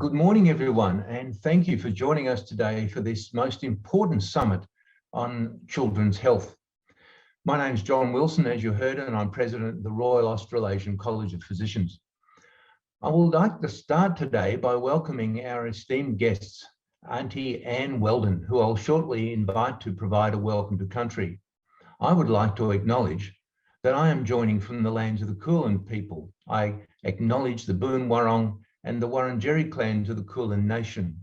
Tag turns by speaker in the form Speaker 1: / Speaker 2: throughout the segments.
Speaker 1: Good morning, everyone, and thank you for joining us today for this most important summit on children's health. My name is John Wilson, as you heard, and I'm President of the Royal Australasian College of Physicians. I would like to start today by welcoming our esteemed guests, Auntie Anne Weldon, who I'll shortly invite to provide a welcome to country. I would like to acknowledge that I am joining from the lands of the Kulin people. I acknowledge the Boon Wurrung and the Wurundjeri clans of the Kulin Nation.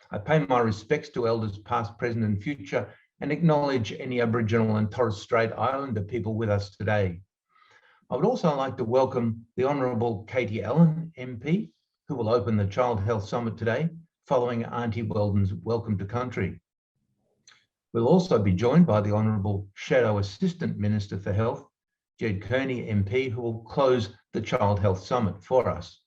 Speaker 1: I pay my respects to elders past, present and future and acknowledge any Aboriginal and Torres Strait Islander people with us today. I would also like to welcome the Honourable Katie Allen, MP, who will open the Child Health Summit today, following Auntie Weldon's welcome to country. We'll also be joined by the Honourable Shadow Assistant Minister for Health, Jed Kearney, MP, who will close the Child Health Summit for us.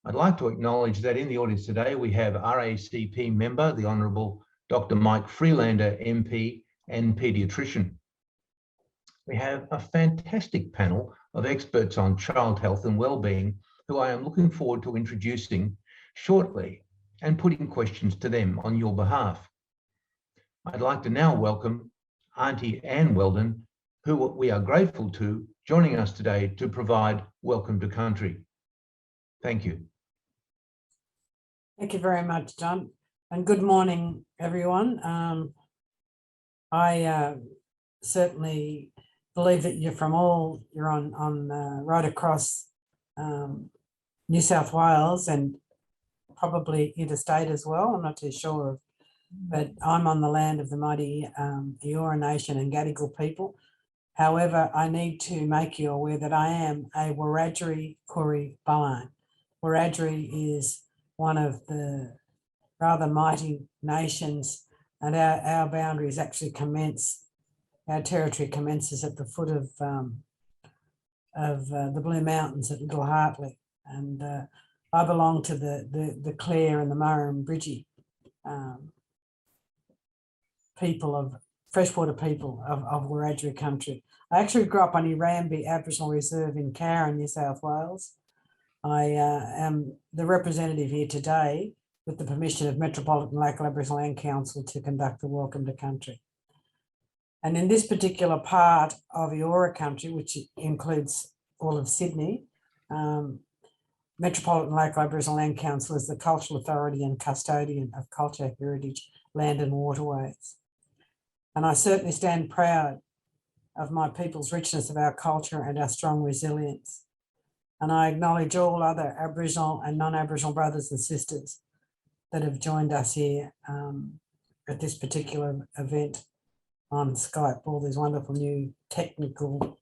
Speaker 1: I'd like to acknowledge that in the audience today, we have RACP member, the Honourable Dr. Mike Freelander, MP and Pediatrician. We have a fantastic panel of experts on child health and wellbeing, who I am looking forward to introducing shortly and putting questions to them on your behalf. I'd like to now welcome Auntie Anne Weldon, who we are grateful to, joining us today to provide welcome to country. Thank you.
Speaker 2: Thank you very much, John, and good morning, everyone. I certainly believe that you're on right across New South Wales and probably interstate as well. I'm not too sure, but I'm on the land of the mighty Eora Nation and Gadigal people. However, I need to make you aware that I am a Wiradjuri Koori Balan. Wiradjuri is one of the rather mighty nations, and our boundaries actually commence, our territory commences at the foot of the Blue Mountains at Little Hartley. And I belong to the Clare and the Murrumbidgee people of freshwater people of Wiradjuri country. I actually grew up on Irambi Aboriginal Reserve in Sharon, New South Wales. I am the representative here today with the permission of Metropolitan Local Aboriginal Land Council to conduct the Welcome to Country. And in this particular part of Eora country, which includes all of Sydney, Metropolitan Local Aboriginal Land Council is the cultural authority and custodian of culture, heritage, land and waterways. And I certainly stand proud of my people's richness of our culture and our strong resilience. And I acknowledge all other Aboriginal and non-Aboriginal brothers and sisters that have joined us here at this particular event on Skype. All these wonderful new technical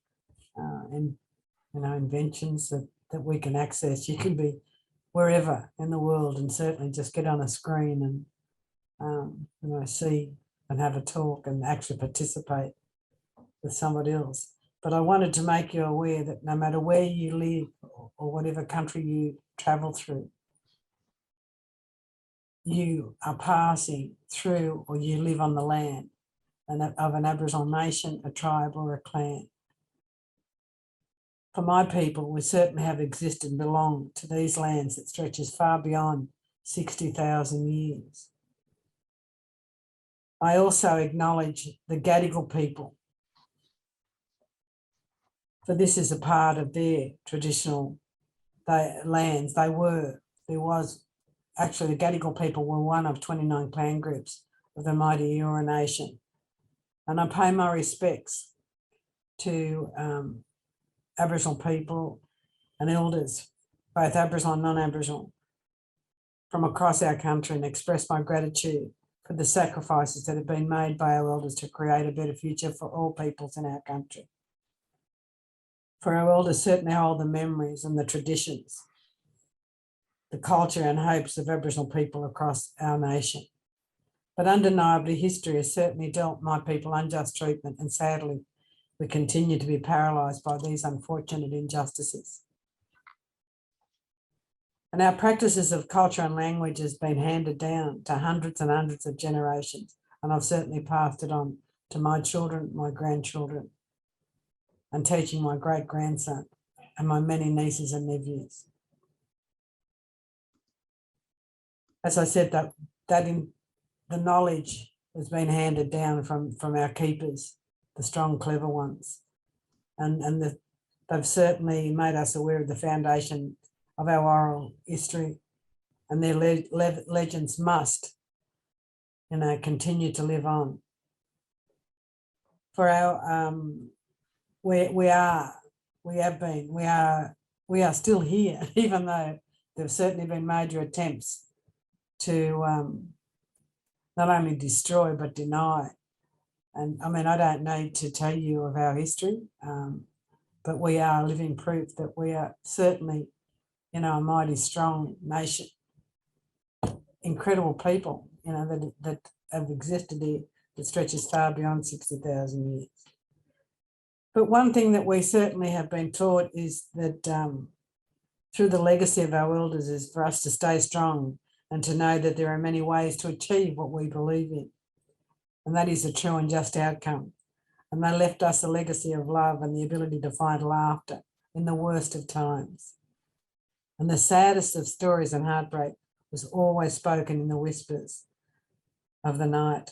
Speaker 2: inventions that we can access. You can be wherever in the world and certainly just get on a screen and see and have a talk and actually participate with somebody else. But I wanted to make you aware that no matter where you live or whatever country you travel through, you are passing through or you live on the land of an Aboriginal nation, a tribe or a clan. For my people, we certainly have existed and belong to these lands that stretches far beyond 60,000 years. I also acknowledge the Gadigal people, for this is a part of their traditional lands. There was actually, the Gadigal people were one of 29 clan groups of the mighty Eora Nation. And I pay my respects to Aboriginal people and elders, both Aboriginal and non-Aboriginal, from across our country, and express my gratitude for the sacrifices that have been made by our elders to create a better future for all peoples in our country. For our elders certainly hold the memories and the traditions, the culture and hopes of Aboriginal people across our nation. But undeniably, history has certainly dealt my people unjust treatment, and sadly, we continue to be paralysed by these unfortunate injustices. And our practices of culture and language has been handed down to hundreds and hundreds of generations, and I've certainly passed it on to my children, my grandchildren, and teaching my great-grandson and my many nieces and nephews. as I said, that in the knowledge has been handed down from our keepers, the strong, clever ones, and they've certainly made us aware of the foundation of our oral history, and their legends must, continue to live on. For our we are still here, even though there've certainly been major attempts to not only destroy but deny. And I mean, I don't need to tell you of our history, but we are living proof that we are certainly, a mighty strong nation, incredible people, that have existed here that stretches far beyond 60,000 years. But one thing that we certainly have been taught is that through the legacy of our elders is for us to stay strong and to know that there are many ways to achieve what we believe in. And that is a true and just outcome. And they left us a legacy of love and the ability to find laughter in the worst of times. And the saddest of stories and heartbreak was always spoken in the whispers of the night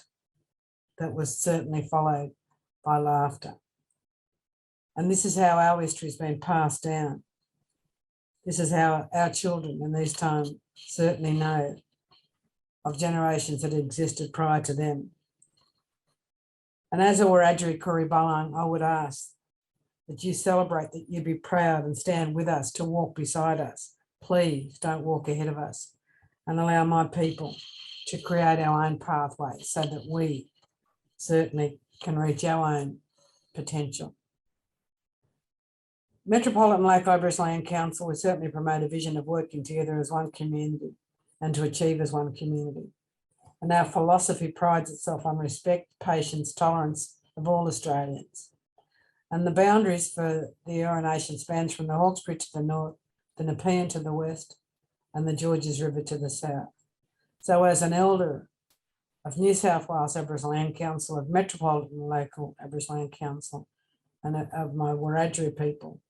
Speaker 2: that was certainly followed by laughter. And this is how our history has been passed down. This is how our children in these times certainly know of generations that existed prior to them. And as a Wiradjuri Kuribalang, I would ask that you celebrate, that you be proud and stand with us to walk beside us. Please don't walk ahead of us, and allow my people to create our own pathway so that we certainly can reach our own potential. Metropolitan Local Aboriginal Land Council will certainly promote a vision of working together as one community and to achieve as one community. And our philosophy prides itself on respect, patience, tolerance of all Australians. And the boundaries for the Eora Nation spans from the Hawkesbury to the north, the Nepean to the west, and the Georges River to the south. So as an elder of New South Wales Aboriginal Land Council, of Metropolitan Local Aboriginal Land Council, and of my Wiradjuri people,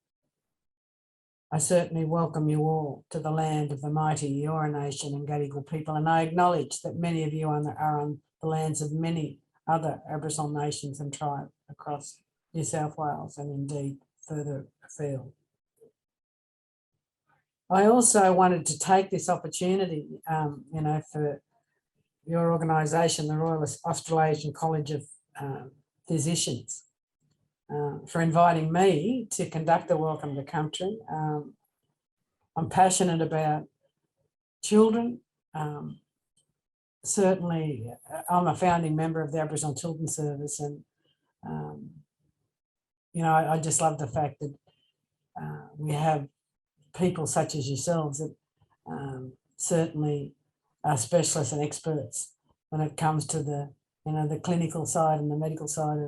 Speaker 2: I certainly welcome you all to the land of the mighty Eora Nation and Gadigal people, and I acknowledge that many of you are on the lands of many other Aboriginal nations and tribes across New South Wales and indeed further afield. I also wanted to take this opportunity, for your organisation, the Royal Australasian College of Physicians, for inviting me to conduct the Welcome to Country. I'm passionate about children. Certainly, I'm a founding member of the Aboriginal Children's Service, and I just love the fact that we have people such as yourselves that certainly are specialists and experts when it comes to the clinical side and the medical side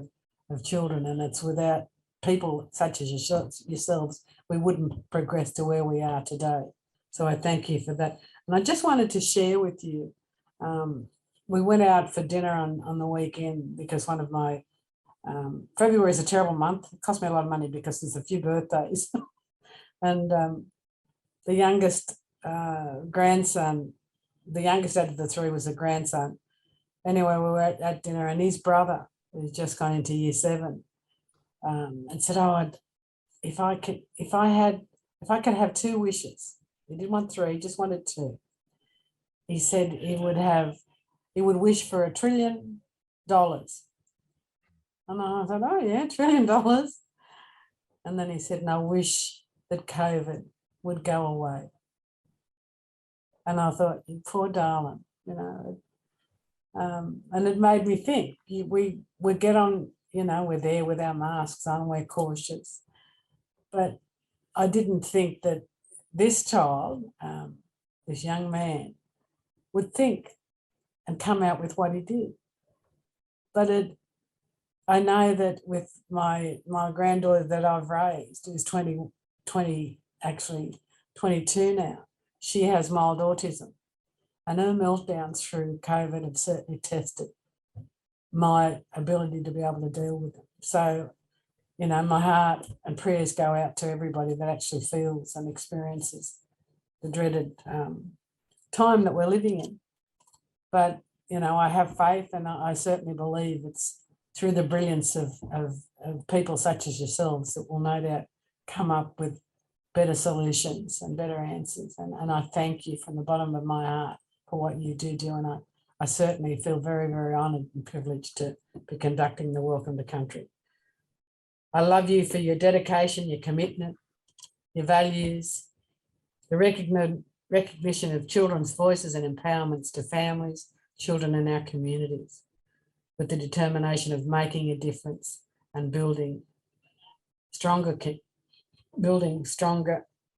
Speaker 2: of children. And it's without people such as yourselves, we wouldn't progress to where we are today. So I thank you for that. And I just wanted to share with you, we went out for dinner on the weekend because one of my, February is a terrible month. It cost me a lot of money because there's a few birthdays. And the youngest grandson, the youngest out of the three was a grandson. Anyway, we were at dinner, and his brother, who's just gone into year 7, and said, "Oh, if I could have 2 wishes." He didn't want 3, he just wanted 2. He said he would wish for $1 trillion. And I thought, oh yeah, $1 trillion. And then he said, "And I wish that COVID would go away." And I thought, you poor darling, and it made me think. We get on, we're there with our masks on, we're cautious. But I didn't think that this child, this young man, would think and come out with what he did. But I know that with my granddaughter that I've raised, who's 22 now, she has mild autism, and her meltdowns through COVID have certainly tested my ability to be able to deal with them. So, my heart and prayers go out to everybody that actually feels and experiences the dreaded time that we're living in. But, you know, I have faith, and I certainly believe it's through the brilliance of people such as yourselves that will no doubt come up with better solutions and better answers. And I thank you from the bottom of my heart for what you do, and I certainly feel very, very honoured and privileged to be conducting the Welcome to Country. I love you for your dedication, your commitment, your values, the recognition of children's voices and empowerments to families, children in our communities, with the determination of making a difference and building stronger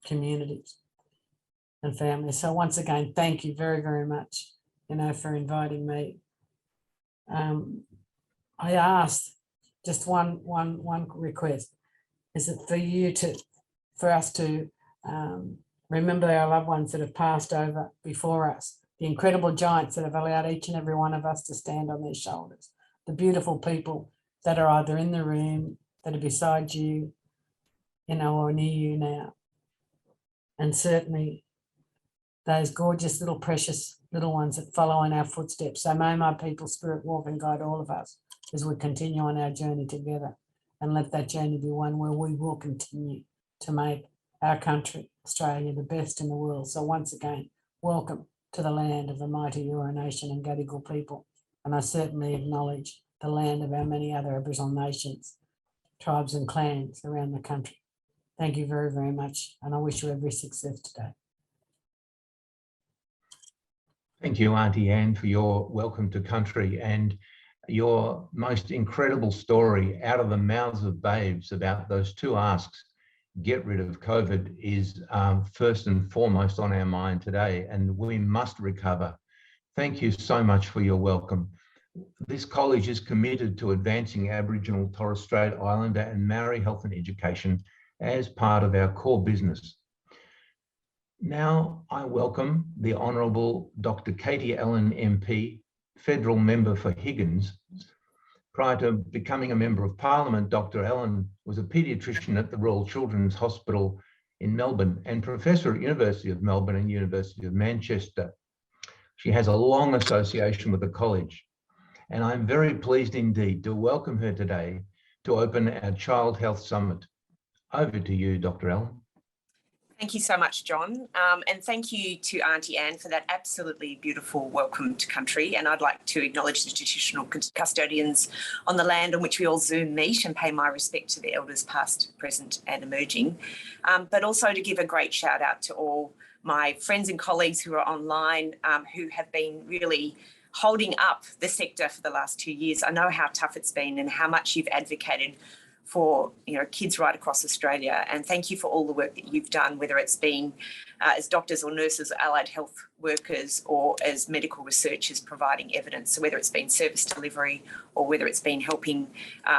Speaker 2: communities and families. So once again, thank you very, very much, you know, for inviting me. I asked just one request, is it for us to remember our loved ones that have passed over before us, the incredible giants that have allowed each and every one of us to stand on their shoulders, the beautiful people that are either in the room, that are beside you, you know, or near you now. And certainly those gorgeous little precious little ones that follow in our footsteps. So may my people's spirit walk and guide all of us as we continue on our journey together, and let that journey be one where we will continue to make our country, Australia, the best in the world. So once again, welcome to the land of the mighty Eora Nation and Gadigal people. And I certainly acknowledge the land of our many other Aboriginal nations, tribes and clans around the country. Thank you very, very much. And I wish you every success today.
Speaker 1: Thank you, Auntie Anne, for your welcome to country and your most incredible story out of the mouths of babes about those two asks. Get rid of COVID is first and foremost on our mind today, and we must recover. Thank you so much for your welcome. This college is committed to advancing Aboriginal, Torres Strait Islander and Maori health and education as part of our core business. Now I welcome the Honourable Dr. Katie Allen MP, Federal Member for Higgins. Prior to becoming a Member of Parliament, Dr. Allen was a paediatrician at the Royal Children's Hospital in Melbourne and Professor at University of Melbourne and University of Manchester. She has a long association with the college, and I'm very pleased indeed to welcome her today to open our Child Health Summit. Over to you, Dr. Allen.
Speaker 3: Thank you so much, John. And thank you to Auntie Anne for that absolutely beautiful welcome to country. And I'd like to acknowledge the traditional custodians on the land on which we all Zoom meet and pay my respect to the elders past, present and emerging. But also to give a great shout out to all my friends and colleagues who are online, who have been really holding up the sector for the last 2 years. I know how tough it's been and how much you've advocated for, you know, kids right across Australia. And thank you for all the work that you've done, whether it's been as doctors or nurses, or allied health workers, or as medical researchers providing evidence. So whether it's been service delivery or whether it's been helping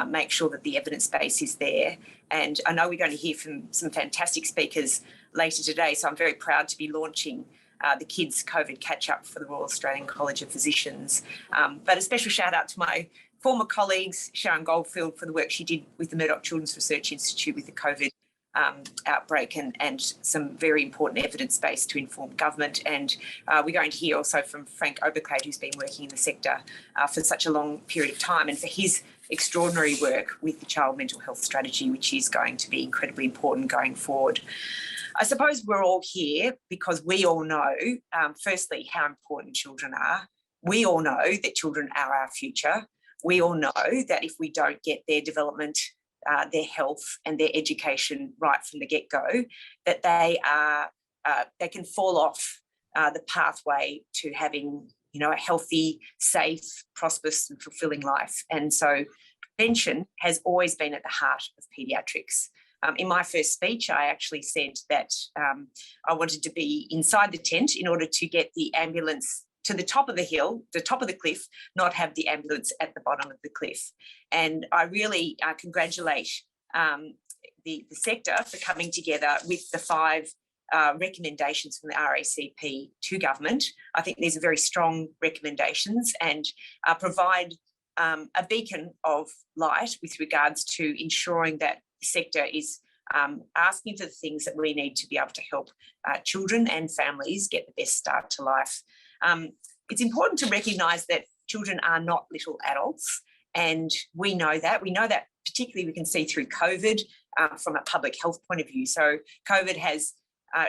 Speaker 3: make sure that the evidence base is there. And I know we're going to hear from some fantastic speakers later today. So I'm very proud to be launching the Kids COVID Catch-Up for the Royal Australian College of Physicians. But a special shout out to my former colleagues, Sharon Goldfeld, for the work she did with the Murdoch Children's Research Institute with the COVID outbreak and some very important evidence base to inform government. And we're going to hear also from Frank Oberkley, who's been working in the sector for such a long period of time, and for his extraordinary work with the Child Mental Health Strategy, which is going to be incredibly important going forward. I suppose we're all here because we all know, firstly, how important children are. We all know that children are our future. We all know that if we don't get their development, their health and their education right from the get-go, that they can fall off the pathway to having, you know, a healthy, safe, prosperous and fulfilling life. And so prevention has always been at the heart of paediatrics. In my first speech, I actually said that I wanted to be inside the tent in order to get the ambulance to the top of the hill, the top of the cliff, not have the ambulance at the bottom of the cliff. And I really congratulate the sector for coming together with the 5 recommendations from the RACP to government. I think these are very strong recommendations and provide a beacon of light with regards to ensuring that the sector is asking for the things that we need to be able to help children and families get the best start to life. It's important to recognise that children are not little adults, and we know that. We know that particularly we can see through COVID from a public health point of view. So COVID has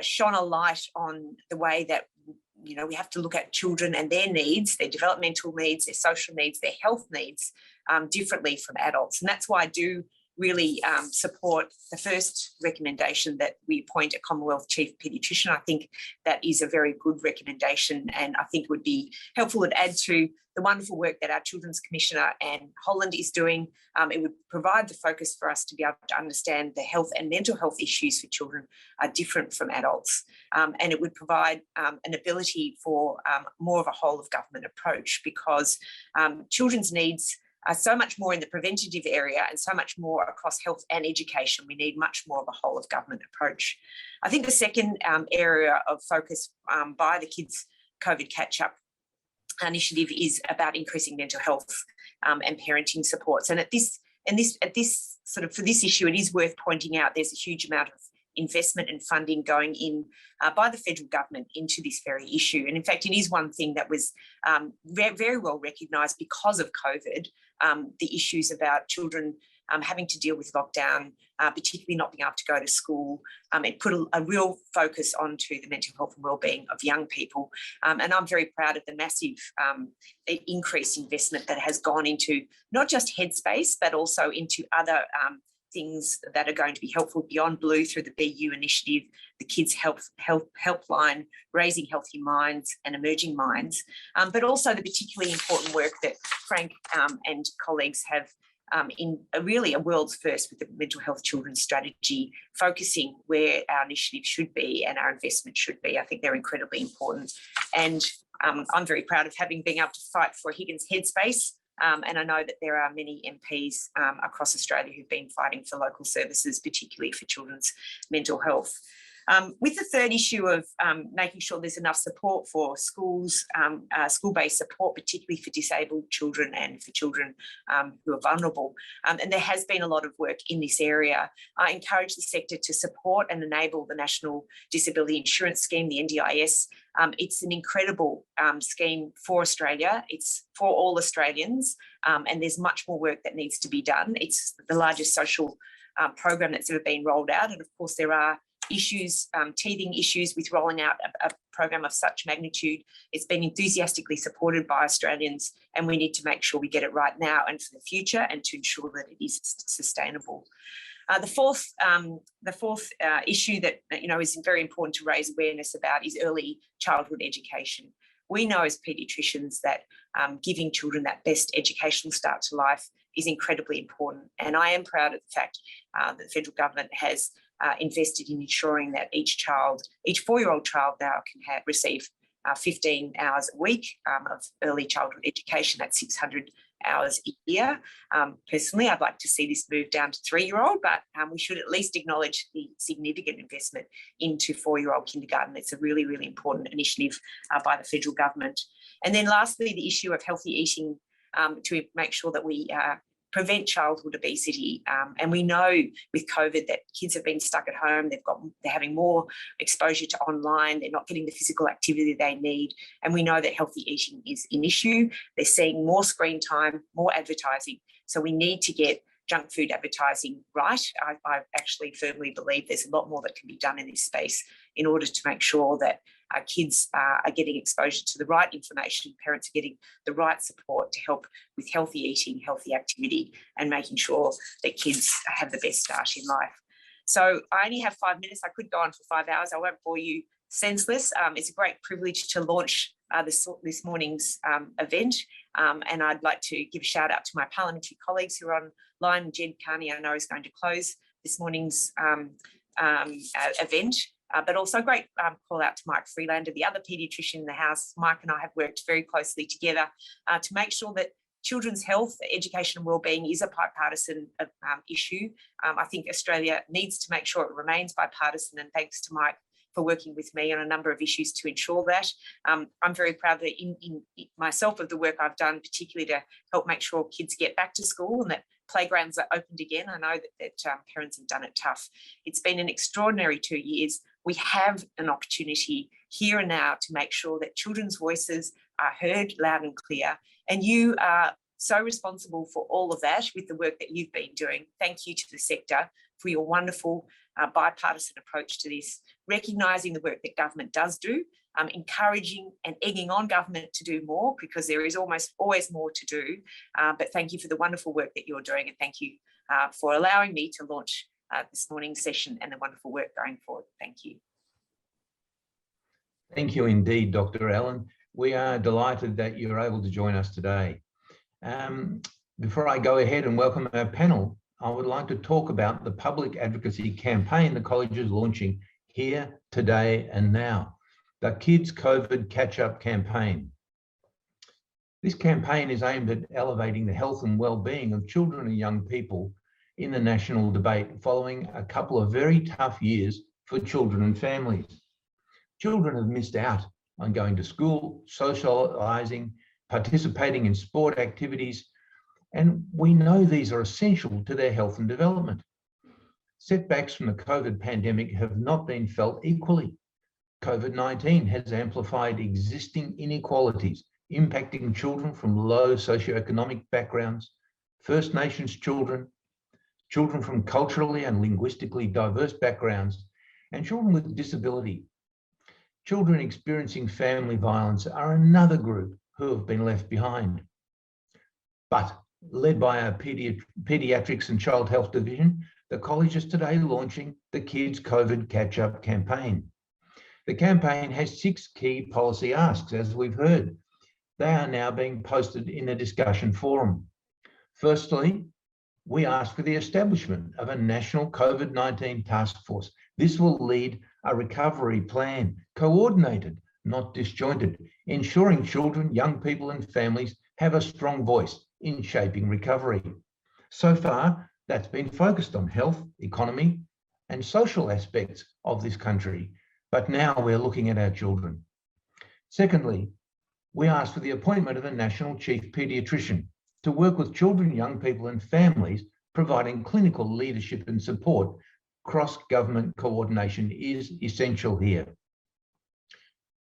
Speaker 3: shone a light on the way that we have to look at children and their needs, their developmental needs, their social needs, their health needs differently from adults. And that's why I do really support the first recommendation that we appoint a Commonwealth Chief Pediatrician. I think that is a very good recommendation, and I think it would be helpful to add to the wonderful work that our Children's Commissioner Anne Holland is doing. It would provide the focus for us to be able to understand the health and mental health issues for children are different from adults. And it would provide an ability for more of a whole of government approach, because children's needs are so much more in the preventative area and so much more across health and education. We need much more of a whole of government approach. I think the second area of focus by the Kids COVID Catch-Up initiative is about increasing mental health and parenting supports. And for this issue, it is worth pointing out there's a huge amount of investment and funding going in by the federal government into this very issue. And in fact, it is one thing that was very well recognised because of COVID, the issues about children having to deal with lockdown, particularly not being able to go to school. It put a real focus onto the mental health and wellbeing of young people. And I'm very proud of the massive increased investment that has gone into not just Headspace, but also into other things that are going to be helpful beyond Blue through the BU initiative, the Kids Helpline, Raising Healthy Minds and Emerging Minds, but also the particularly important work that Frank and colleagues have in really a world's first with the mental health children's strategy, focusing where our initiative should be and our investment should be. I think they're incredibly important. And I'm very proud of having been able to fight for Higgins Headspace. And I know that there are many MPs across Australia who've been fighting for local services, particularly for children's mental health. With the third issue of making sure there's enough support for schools, school-based support, particularly for disabled children and for children who are vulnerable. And there has been a lot of work in this area. I encourage the sector to support and enable the National Disability Insurance Scheme, the NDIS. It's an incredible scheme for Australia. It's for all Australians, and there's much more work that needs to be done. It's the largest social program that's ever been rolled out. And of course, there are issues, teething issues with rolling out a program of such magnitude. It's been enthusiastically supported by Australians, and we need to make sure we get it right now and for the future, and to ensure that it is sustainable. The fourth issue that is very important to raise awareness about is early childhood education. We know as paediatricians that giving children that best educational start to life is incredibly important, and I am proud of the fact that the federal government has invested in ensuring that each 4-year-old child now can receive 15 hours a week of early childhood education. That's 600 hours a year. Personally, I'd like to see this move down to 3-year-old, but we should at least acknowledge the significant investment into 4-year-old kindergarten. It's a really, really important initiative by the federal government. And then lastly, the issue of healthy eating to make sure that we prevent childhood obesity. And we know with COVID that kids have been stuck at home, they're having more exposure to online, they're not getting the physical activity they need. And we know that healthy eating is an issue. They're seeing more screen time, more advertising. So we need to get junk food advertising right. I actually firmly believe there's a lot more that can be done in this space in order to make sure that our kids are getting exposure to the right information, parents are getting the right support to help with healthy eating, healthy activity, and making sure that kids have the best start in life. So I only have 5 minutes. I could go on for 5 hours. I won't bore you senseless. It's a great privilege to launch this morning's event. And I'd like to give a shout out to my parliamentary colleagues who are online. Jed Kearney, I know, is going to close this morning's event. But also a great call out to Mike Freelander, the other paediatrician in the House. Mike and I have worked very closely together to make sure that children's health, education and wellbeing is a bipartisan issue. I think Australia needs to make sure it remains bipartisan, and thanks to Mike for working with me on a number of issues to ensure that. I'm very proud that in myself of the work I've done, particularly to help make sure kids get back to school and that playgrounds are opened again. I know that parents have done it tough. It's been an extraordinary 2 years. We have an opportunity here and now to make sure that children's voices are heard loud and clear. And you are so responsible for all of that with the work that you've been doing. Thank you to the sector for your wonderful bipartisan approach to this, recognising the work that government does do, encouraging and egging on government to do more, because there is almost always more to do. But thank you for the wonderful work that you're doing, and thank you for allowing me to launch this morning's session and the wonderful work going forward. Thank you.
Speaker 1: Thank you indeed, Dr. Allen. We are delighted that you're able to join us today. Before I go ahead and welcome our panel, I would like to talk about the public advocacy campaign the college is launching here, today and now, the Kids COVID Catch-Up campaign. This campaign is aimed at elevating the health and well-being of children and young people in the national debate following a couple of very tough years for children and families. Children have missed out on going to school, socialising, participating in sport activities, and we know these are essential to their health and development. Setbacks from the COVID pandemic have not been felt equally. COVID-19 has amplified existing inequalities, impacting children from low socioeconomic backgrounds, First Nations children, children from culturally and linguistically diverse backgrounds, and children with disability. Children experiencing family violence are another group who have been left behind. But led by our Pediatrics and Child Health Division, the college is today launching the Kids COVID Catch-Up campaign. The campaign has 6 key policy asks, as we've heard. They are now being posted in a discussion forum. Firstly, we ask for the establishment of a national COVID-19 task force. This will lead a recovery plan, coordinated, not disjointed, ensuring children, young people and families have a strong voice in shaping recovery. So far, that's been focused on health, economy and social aspects of this country. But now we're looking at our children. Secondly, we ask for the appointment of a national chief paediatrician to work with children, young people and families, providing clinical leadership and support. Cross-government coordination is essential here.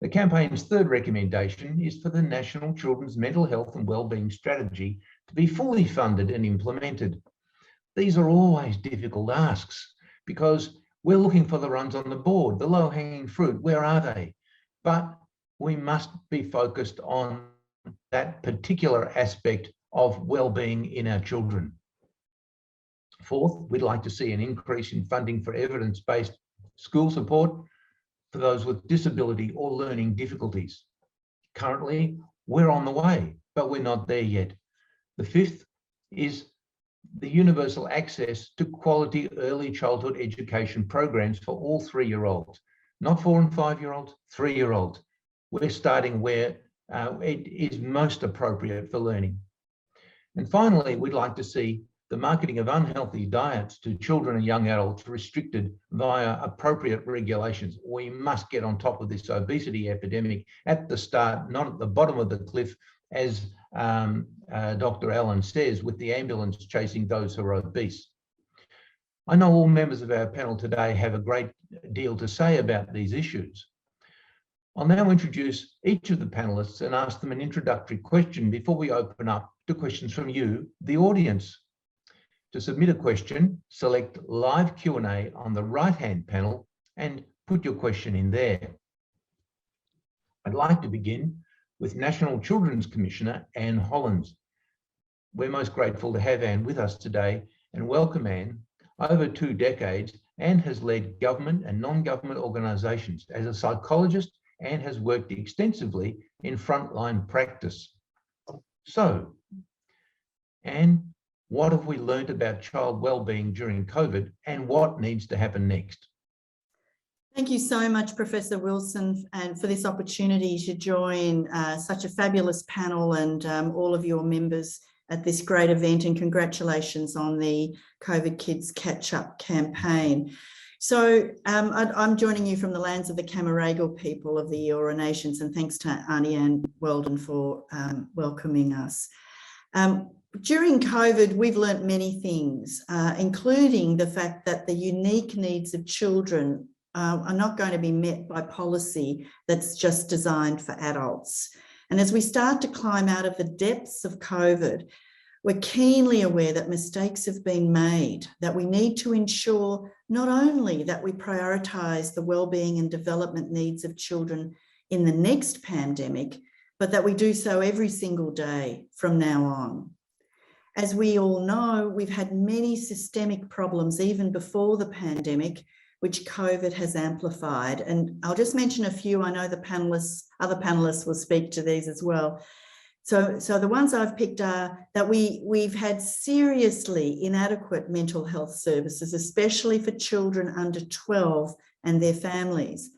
Speaker 1: The campaign's third recommendation is for the National Children's Mental Health and Wellbeing Strategy to be fully funded and implemented. These are always difficult asks because we're looking for the runs on the board, the low-hanging fruit. Where are they? But we must be focused on that particular aspect of well-being in our children. Fourth, we'd like to see an increase in funding for evidence-based school support for those with disability or learning difficulties. Currently, we're on the way, but we're not there yet. The fifth is the universal access to quality early childhood education programs for all 3-year-olds, not 4 and 5-year-olds, 3-year-olds. We're starting where it is most appropriate for learning. And finally, we'd like to see the marketing of unhealthy diets to children and young adults restricted via appropriate regulations. We must get on top of this obesity epidemic at the start, not at the bottom of the cliff, as Dr. Allen says, with the ambulance chasing those who are obese. I know all members of our panel today have a great deal to say about these issues. I'll now introduce each of the panelists and ask them an introductory question before we open up to questions from you, the audience. To submit a question, select live Q&A on the right-hand panel and put your question in there. I'd like to begin with National Children's Commissioner Anne Hollands. We're most grateful to have Anne with us today and welcome Anne. Over 2 decades, Anne has led government and non-government organisations. As a psychologist, Anne has worked extensively in frontline practice. So, Anne, what have we learned about child wellbeing during COVID and what needs to happen next?
Speaker 4: Thank you so much, Professor Wilson, and for this opportunity to join such a fabulous panel and all of your members at this great event, and congratulations on the COVID Kids Catch-Up campaign. So I'm joining you from the lands of the Camaragal people of the Eora Nations, and thanks to Auntie Anne Weldon for welcoming us. During COVID, we've learnt many things, including the fact that the unique needs of children are not going to be met by policy that's just designed for adults. And as we start to climb out of the depths of COVID, we're keenly aware that mistakes have been made, that we need to ensure not only that we prioritise the wellbeing and development needs of children in the next pandemic, but that we do so every single day from now on. As we all know, we've had many systemic problems even before the pandemic, which COVID has amplified. And I'll just mention a few. I know the panelists, other panelists will speak to these as well. So the ones I've picked are that we've had seriously inadequate mental health services, especially for children under 12 and their families.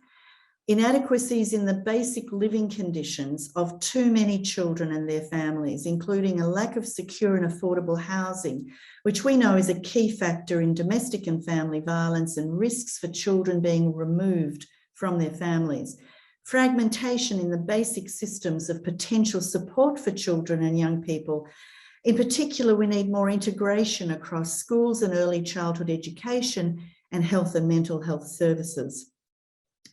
Speaker 4: Inadequacies in the basic living conditions of too many children and their families, including a lack of secure and affordable housing, which we know is a key factor in domestic and family violence and risks for children being removed from their families. Fragmentation in the basic systems of potential support for children and young people. In particular, we need more integration across schools and early childhood education and health and mental health services.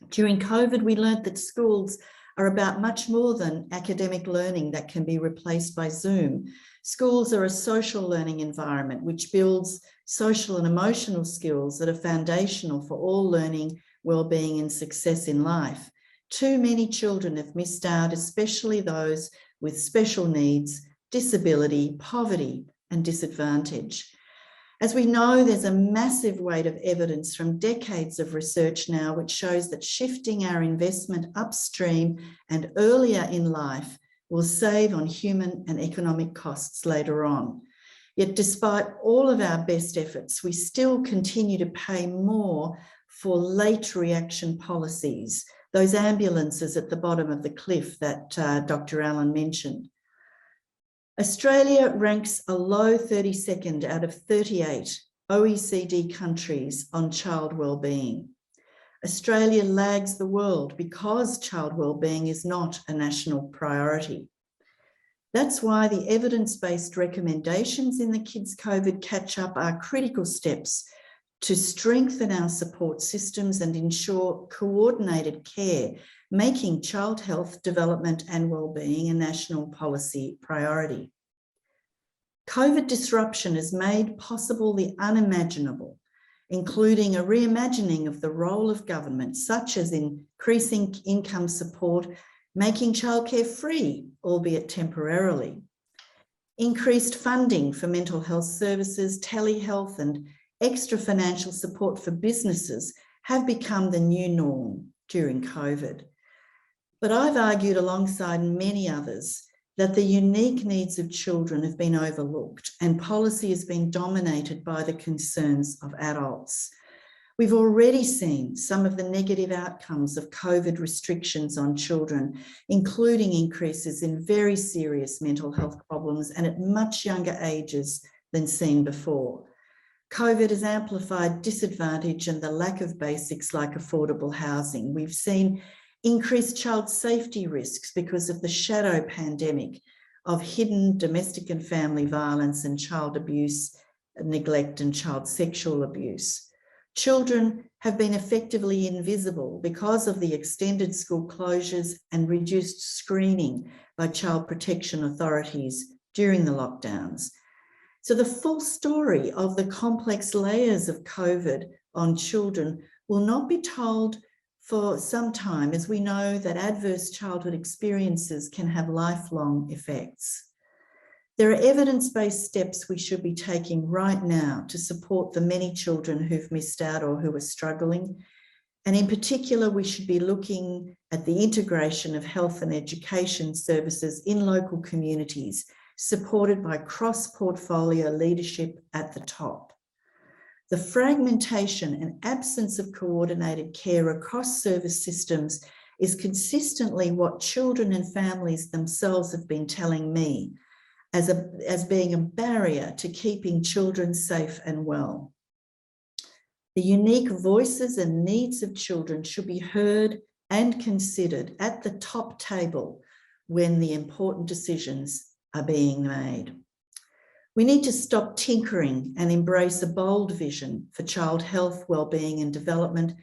Speaker 4: During COVID, we learned that schools are about much more than academic learning that can be replaced by Zoom. Schools are a social learning environment which builds social and emotional skills that are foundational for all learning, wellbeing and success in life. Too many children have missed out, especially those with special needs, disability, poverty and disadvantage. As we know, there's a massive weight of evidence from decades of research now which shows that shifting our investment upstream and earlier in life will save on human and economic costs later on. Yet despite all of our best efforts, we still continue to pay more for late reaction policies, those ambulances at the bottom of the cliff that Dr. Allen mentioned. Australia ranks a low 32nd out of 38 OECD countries on child wellbeing. Australia lags the world because child wellbeing is not a national priority. That's why the evidence-based recommendations in the Kids COVID Catch-Up are critical steps to strengthen our support systems and ensure coordinated care, making child health, development and wellbeing a national policy priority. COVID disruption has made possible the unimaginable, including a reimagining of the role of government, such as increasing income support, making childcare free, albeit temporarily, increased funding for mental health services, telehealth and extra financial support for businesses have become the new norm during COVID. But I've argued alongside many others that the unique needs of children have been overlooked and policy has been dominated by the concerns of adults. We've already seen some of the negative outcomes of COVID restrictions on children, including increases in very serious mental health problems and at much younger ages than seen before. COVID has amplified disadvantage and the lack of basics like affordable housing. We've seen increased child safety risks because of the shadow pandemic of hidden domestic and family violence and child abuse, neglect and child sexual abuse. Children have been effectively invisible because of the extended school closures and reduced screening by child protection authorities during the lockdowns. So the full story of the complex layers of COVID on children will not be told for some time, as we know that adverse childhood experiences can have lifelong effects. There are evidence-based steps we should be taking right now to support the many children who've missed out or who are struggling. And in particular, we should be looking at the integration of health and education services in local communities, supported by cross-portfolio leadership at the top. The fragmentation and absence of coordinated care across service systems is consistently what children and families themselves have been telling me as being a barrier to keeping children safe and well. The unique voices and needs of children should be heard and considered at the top table when the important decisions are being made. We need to stop tinkering and embrace a bold vision for child health, wellbeing and development,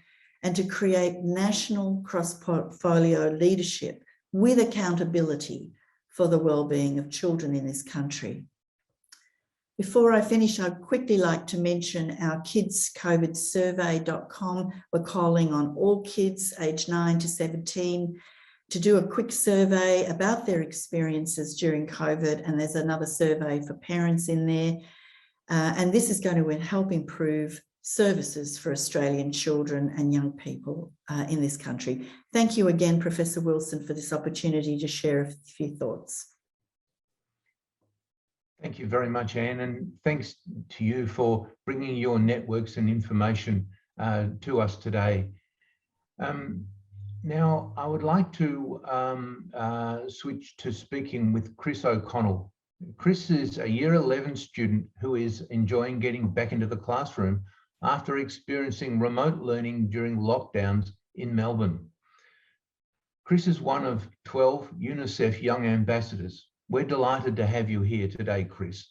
Speaker 4: and to create national cross-portfolio leadership with accountability for the wellbeing of children in this country. Before I finish, I'd quickly like to mention our kidscovidsurvey.com. We're calling on all kids aged 9 to 17 to do a quick survey about their experiences during COVID, and there's another survey for parents in there. And this is going to help improve services for Australian children and young people in this country. Thank you again, Professor Wilson, for this opportunity to share a few thoughts.
Speaker 1: Thank you very much, Anne, and thanks to you for bringing your networks and information to us today. Now, I would like to switch to speaking with Chris O'Connell. Chris is a Year 11 student who is enjoying getting back into the classroom after experiencing remote learning during lockdowns in Melbourne. Chris is one of 12 UNICEF Young Ambassadors. We're delighted to have you here today, Chris.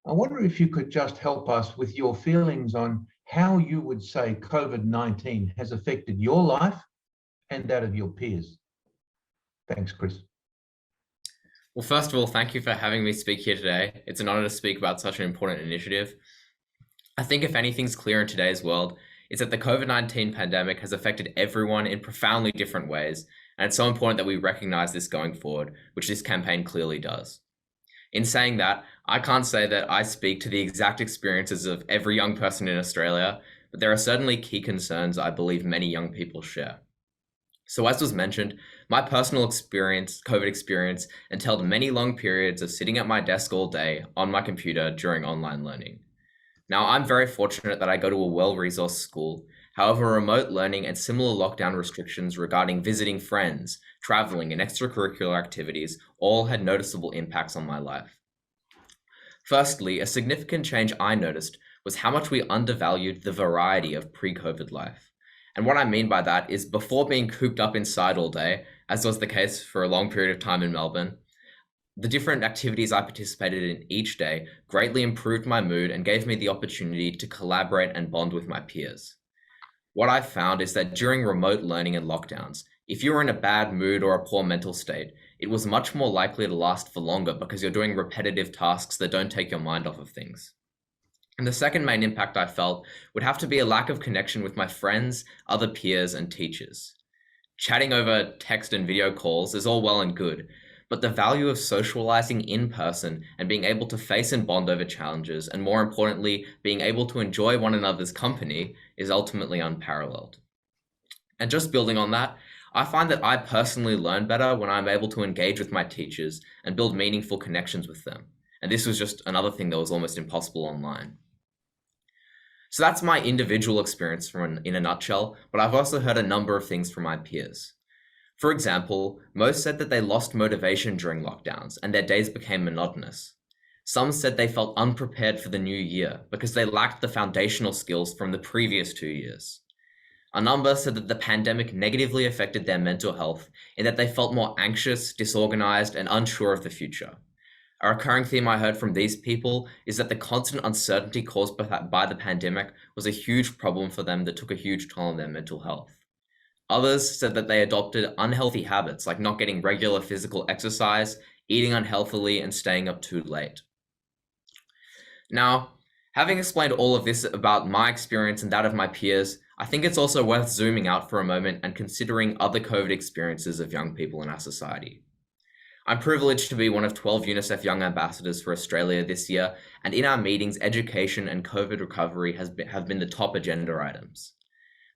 Speaker 1: I wonder if you could just help us with your feelings on how you would say COVID-19 has affected your life and that of your peers. Thanks, Chris.
Speaker 5: Well, first of all, thank you for having me speak here today. It's an honor to speak about such an important initiative. I think if anything's clear in today's world, it's that the COVID-19 pandemic has affected everyone in profoundly different ways, and it's so important that we recognize this going forward, which this campaign clearly does. In saying that, I can't say that I speak to the exact experiences of every young person in Australia, but there are certainly key concerns I believe many young people share. So as was mentioned, my personal experience, COVID experience, entailed many long periods of sitting at my desk all day on my computer during online learning. Now, I'm very fortunate that I go to a well-resourced school. However, remote learning and similar lockdown restrictions regarding visiting friends, traveling, and extracurricular activities all had noticeable impacts on my life. Firstly, a significant change I noticed was how much we undervalued the variety of pre-COVID life. And what I mean by that is before being cooped up inside all day, as was the case for a long period of time in Melbourne, the different activities I participated in each day greatly improved my mood and gave me the opportunity to collaborate and bond with my peers. What I found is that during remote learning and lockdowns, if you were in a bad mood or a poor mental state, it was much more likely to last for longer because you're doing repetitive tasks that don't take your mind off of things. And the second main impact I felt would have to be a lack of connection with my friends, other peers, and teachers. Chatting over text and video calls is all well and good, but the value of socializing in person and being able to face and bond over challenges, and more importantly, being able to enjoy one another's company is ultimately unparalleled. And just building on that, I find that I personally learn better when I'm able to engage with my teachers and build meaningful connections with them. And this was just another thing that was almost impossible online. So that's my individual experience in a nutshell, but I've also heard a number of things from my peers. For example, most said that they lost motivation during lockdowns and their days became monotonous. Some said they felt unprepared for the new year because they lacked the foundational skills from the previous 2 years. A number said that the pandemic negatively affected their mental health in that they felt more anxious, disorganized, and unsure of the future. A recurring theme I heard from these people is that the constant uncertainty caused by the pandemic was a huge problem for them that took a huge toll on their mental health. Others said that they adopted unhealthy habits like not getting regular physical exercise, eating unhealthily, and staying up too late. Now, having explained all of this about my experience and that of my peers, I think it's also worth zooming out for a moment and considering other COVID experiences of young people in our society. I'm privileged to be one of 12 UNICEF Young Ambassadors for Australia this year, and in our meetings, education and COVID recovery have been the top agenda items.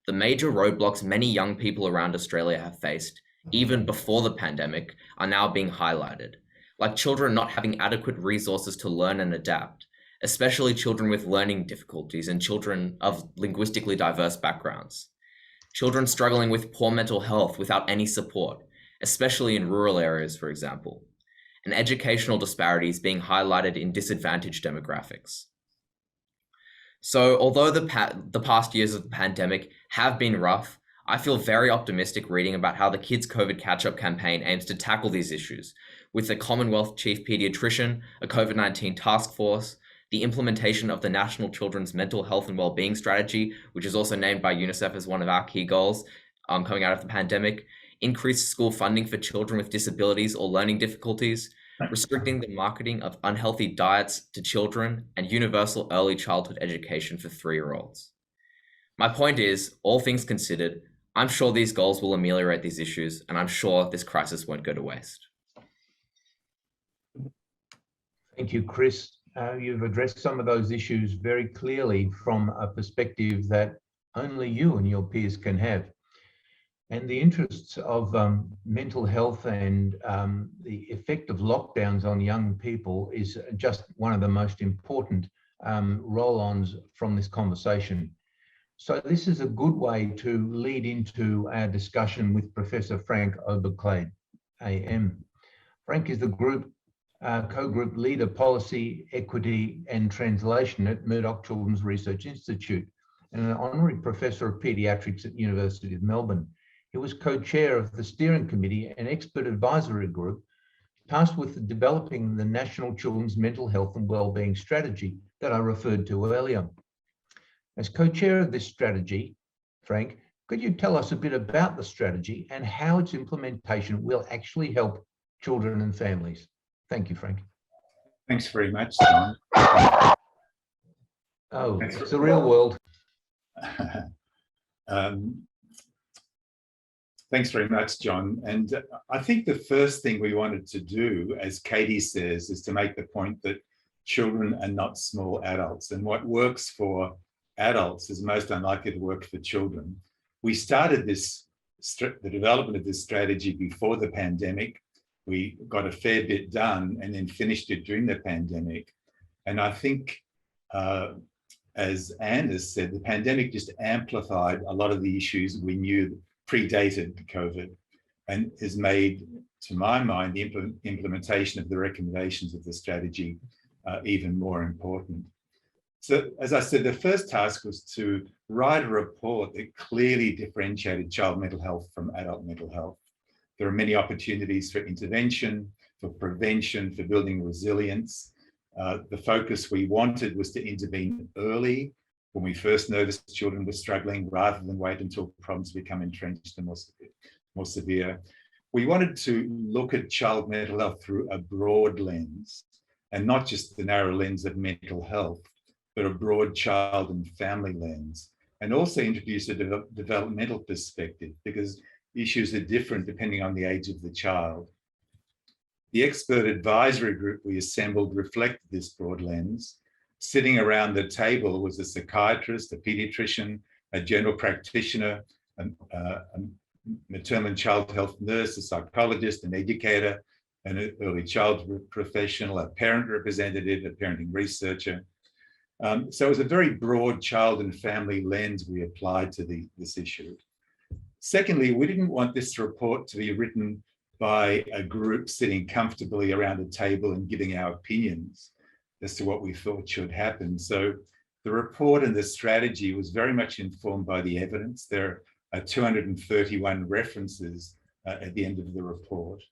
Speaker 5: The major roadblocks many young people around Australia have faced, even before the pandemic, are now being highlighted, like children not having adequate resources to learn and adapt, especially children with learning difficulties and children of linguistically diverse backgrounds. Children struggling with poor mental health without any support, especially in rural areas, for example, and educational disparities being highlighted in disadvantaged demographics. So although the past years of the pandemic have been rough, I feel very optimistic reading about how the Kids COVID Catch-Up campaign aims to tackle these issues, with the Commonwealth Chief Pediatrician, a COVID-19 task force, the implementation of the National Children's Mental Health and Wellbeing Strategy, which is also named by UNICEF as one of our key goals coming out of the pandemic, increased school funding for children with disabilities or learning difficulties, restricting the marketing of unhealthy diets to children, and universal early childhood education for 3-year-olds. My point is, all things considered, I'm sure these goals will ameliorate these issues, and I'm sure this crisis won't go to waste.
Speaker 1: Thank you, Chris. You've addressed some of those issues very clearly from a perspective that only you and your peers can have. And the interests of mental health and the effect of lockdowns on young people is just one of the most important roll-ons from this conversation. So this is a good way to lead into our discussion with Professor Frank Oberkley, AM. Frank is the co-group leader, policy, equity and translation at Murdoch Children's Research Institute and an honorary professor of paediatrics at University of Melbourne. He was co-chair of the steering committee and expert advisory group tasked with developing the National Children's Mental Health and Wellbeing Strategy that I referred to earlier. As co-chair of this strategy, Frank, could you tell us a bit about the strategy and how its implementation will actually help children and families? Thank you, Frank.
Speaker 6: Thanks very much, John.
Speaker 1: Oh, it's the real world.
Speaker 6: Thanks very much, John. And I think the first thing we wanted to do, as Katie says, is to make the point that children are not small adults, and what works for adults is most unlikely to work for children. We started the development of this strategy before the pandemic. We got a fair bit done and then finished it during the pandemic. And I think, as Anne has said, the pandemic just amplified a lot of the issues we knew predated COVID and has made, to my mind, the implementation of the recommendations of the strategy even more important. So, as I said, the first task was to write a report that clearly differentiated child mental health from adult mental health. There are many opportunities for intervention, for prevention, for building resilience. The focus we wanted was to intervene early when we first noticed children were struggling, rather than wait until problems become entrenched and more severe. We wanted to look at child mental health through a broad lens, and not just the narrow lens of mental health, but a broad child and family lens, and also introduce a developmental perspective, because issues are different depending on the age of the child. The expert advisory group we assembled reflected this broad lens. Sitting around the table was a psychiatrist, a pediatrician, a general practitioner, a maternal and child health nurse, a psychologist, an educator, an early childhood professional, a parent representative, a parenting researcher. So it was a very broad child and family lens we applied to this issue. Secondly, we didn't want this report to be written by a group sitting comfortably around a table and giving our opinions as to what we thought should happen. So the report and the strategy was very much informed by the evidence. There are 231 references at the end of the report.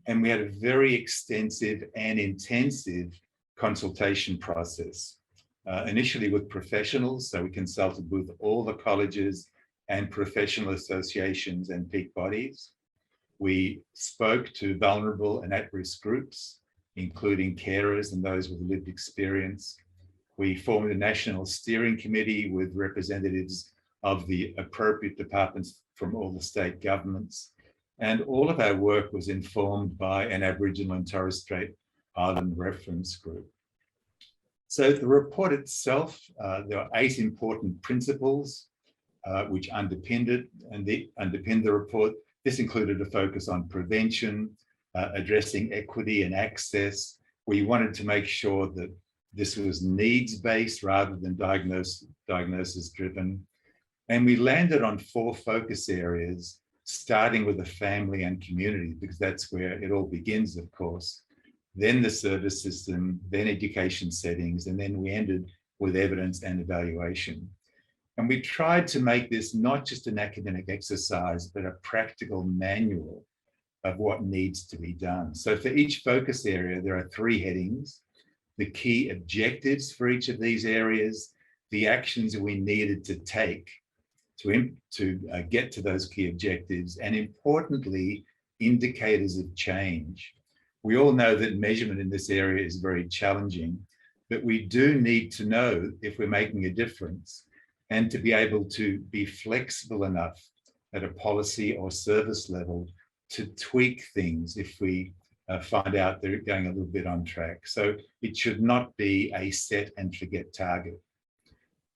Speaker 6: And we had a very extensive and intensive consultation process. Initially with professionals, so we consulted with all the colleges and professional associations and peak bodies. We spoke to vulnerable and at-risk groups, including carers and those with lived experience. We formed a national steering committee with representatives of the appropriate departments from all the state governments. And all of our work was informed by an Aboriginal and Torres Strait Island reference group. So the report itself, there are 8 important principles which underpinned it and underpinned the report. This included a focus on prevention, addressing equity and access. We wanted to make sure that this was needs-based rather than diagnosis-driven. And we landed on 4 focus areas, starting with the family and community, because that's where it all begins, of course. Then the service system, then education settings, and then we ended with evidence and evaluation. And we tried to make this not just an academic exercise, but a practical manual of what needs to be done. So for each focus area, there are 3 headings: the key objectives for each of these areas, the actions we needed to take to get to those key objectives, and importantly, indicators of change. We all know that measurement in this area is very challenging, but we do need to know if we're making a difference, and to be able to be flexible enough at a policy or service level to tweak things if we find out they're going a little bit on track. So it should not be a set and forget target.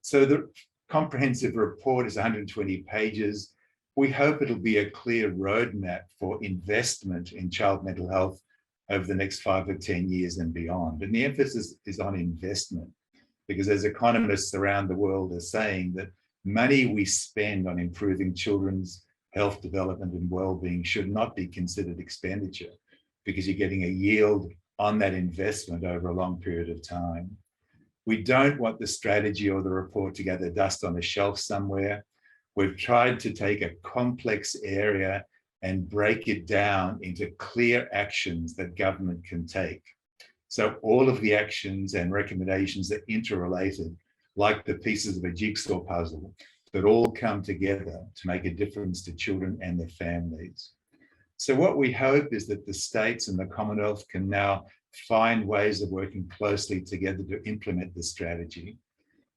Speaker 6: So the comprehensive report is 120 pages. We hope it'll be a clear roadmap for investment in child mental health over the next 5 or 10 years and beyond. And the emphasis is on investment, because as economists around the world are saying, that money we spend on improving children's health development and well-being should not be considered expenditure, because you're getting a yield on that investment over a long period of time. We don't want the strategy or the report to gather dust on a shelf somewhere. We've tried to take a complex area and break it down into clear actions that government can take. So all of the actions and recommendations are interrelated, like the pieces of a jigsaw puzzle that all come together to make a difference to children and their families. So what we hope is that the states and the Commonwealth can now find ways of working closely together to implement the strategy.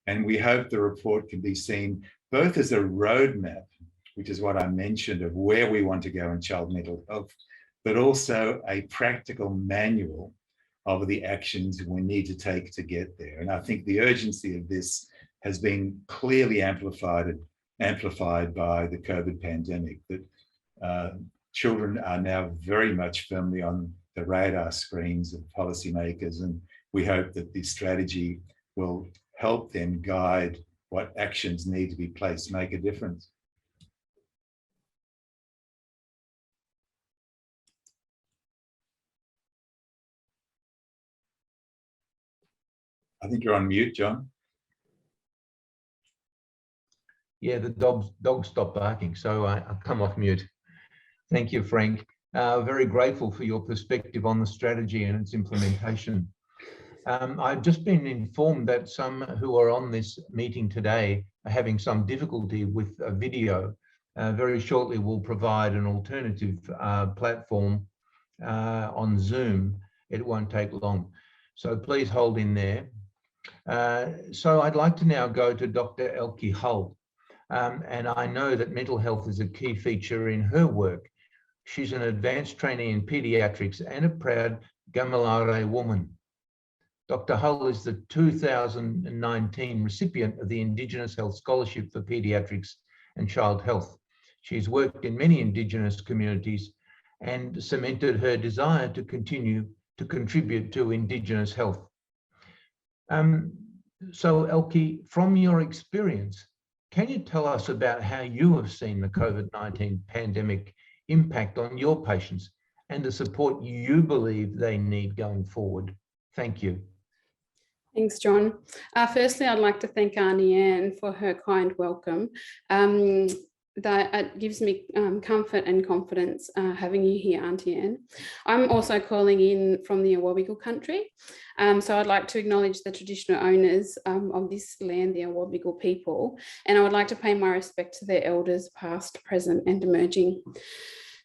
Speaker 6: And we hope the report can be seen both as a roadmap, which is what I mentioned of where we want to go in child mental health, but also a practical manual of the actions we need to take to get there. And I think the urgency of this has been clearly amplified by the COVID pandemic, that children are now very much firmly on the radar screens of policymakers, and we hope that this strategy will help them guide what actions need to be placed to make a difference. I think you're on mute, John.
Speaker 1: Yeah, the dog stopped barking, so I'll come off mute. Thank you, Frank. Very grateful for your perspective on the strategy and its implementation. I've just been informed that some who are on this meeting today are having some difficulty with a video. Very shortly, we'll provide an alternative platform on Zoom. It won't take long. So please hold in there. So I'd like to now go to Dr. Elke Hull. And I know that mental health is a key feature in her work. She's an advanced trainee in pediatrics and a proud Gamilare woman. Dr. Hull is the 2019 recipient of the Indigenous Health Scholarship for Pediatrics and Child Health. She's worked in many Indigenous communities and cemented her desire to continue to contribute to Indigenous health. So Elke, from your experience, can you tell us about how you have seen the COVID-19 pandemic impact on your patients and the support you believe they need going forward? Thank you.
Speaker 7: Thanks, John. Firstly, I'd like to thank Annie-Anne for her kind welcome. That gives me comfort and confidence having you here, Auntie-Anne. I'm also calling in from the Oberkley country. So I'd like to acknowledge the traditional owners of this land, the Oberkley people, and I would like to pay my respect to their elders, past, present, and emerging.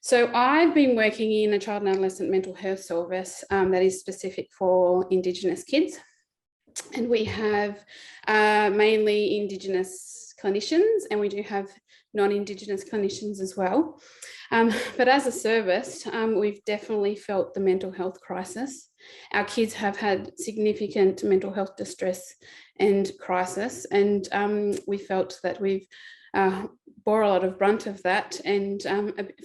Speaker 7: So I've been working in a child and adolescent mental health service that is specific for Indigenous kids. And we have mainly Indigenous clinicians, and we do have non-Indigenous clinicians as well. But as a service, we've definitely felt the mental health crisis. Our kids have had significant mental health distress and crisis, and we felt that we've bore a lot of brunt of that and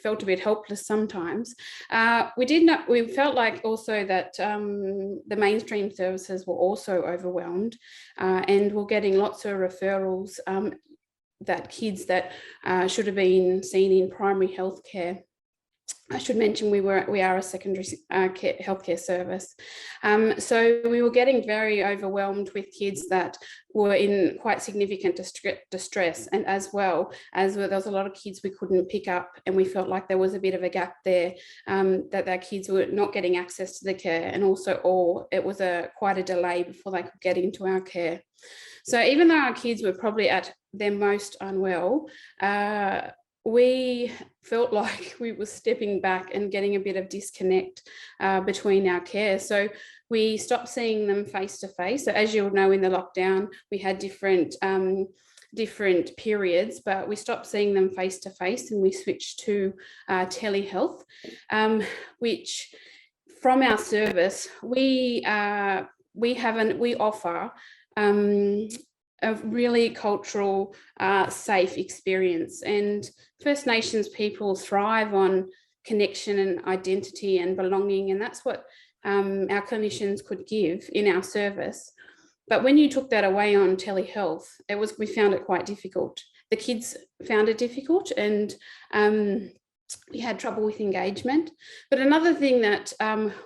Speaker 7: felt a bit helpless sometimes. We felt like also that the mainstream services were also overwhelmed, and we're getting lots of referrals that kids that should have been seen in primary health care I should mention we are a secondary healthcare service. So we were getting very overwhelmed with kids that were in quite significant distress, and as well as there was a lot of kids we couldn't pick up, and we felt like there was a bit of a gap there, that their kids were not getting access to the care, and also it was quite a delay before they could get into our care. So even though our kids were probably at their most unwell, we felt like we were stepping back and getting a bit of disconnect between our care. So we stopped seeing them face to face. So as you'll know, in the lockdown, we had different periods, but we stopped seeing them face to face, and we switched to telehealth, which from our service, we offer a really cultural, safe experience. And First Nations people thrive on connection and identity and belonging, and that's what our clinicians could give in our service. But when you took that away on telehealth, we found it quite difficult. The kids found it difficult, and we had trouble with engagement. But another thing that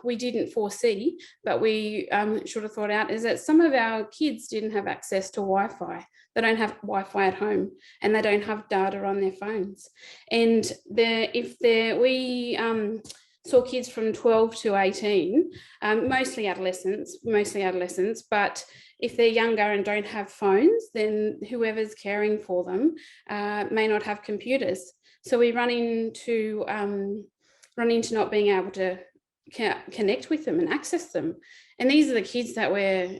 Speaker 7: we didn't foresee, but we should have thought out, is that some of our kids didn't have access to Wi-Fi. They don't have Wi-Fi at home, and they don't have data on their phones. And we saw kids from 12 to 18, mostly adolescents, but if they're younger and don't have phones, then whoever's caring for them may not have computers. So we run into not being able to connect with them and access them. And these are the kids that we're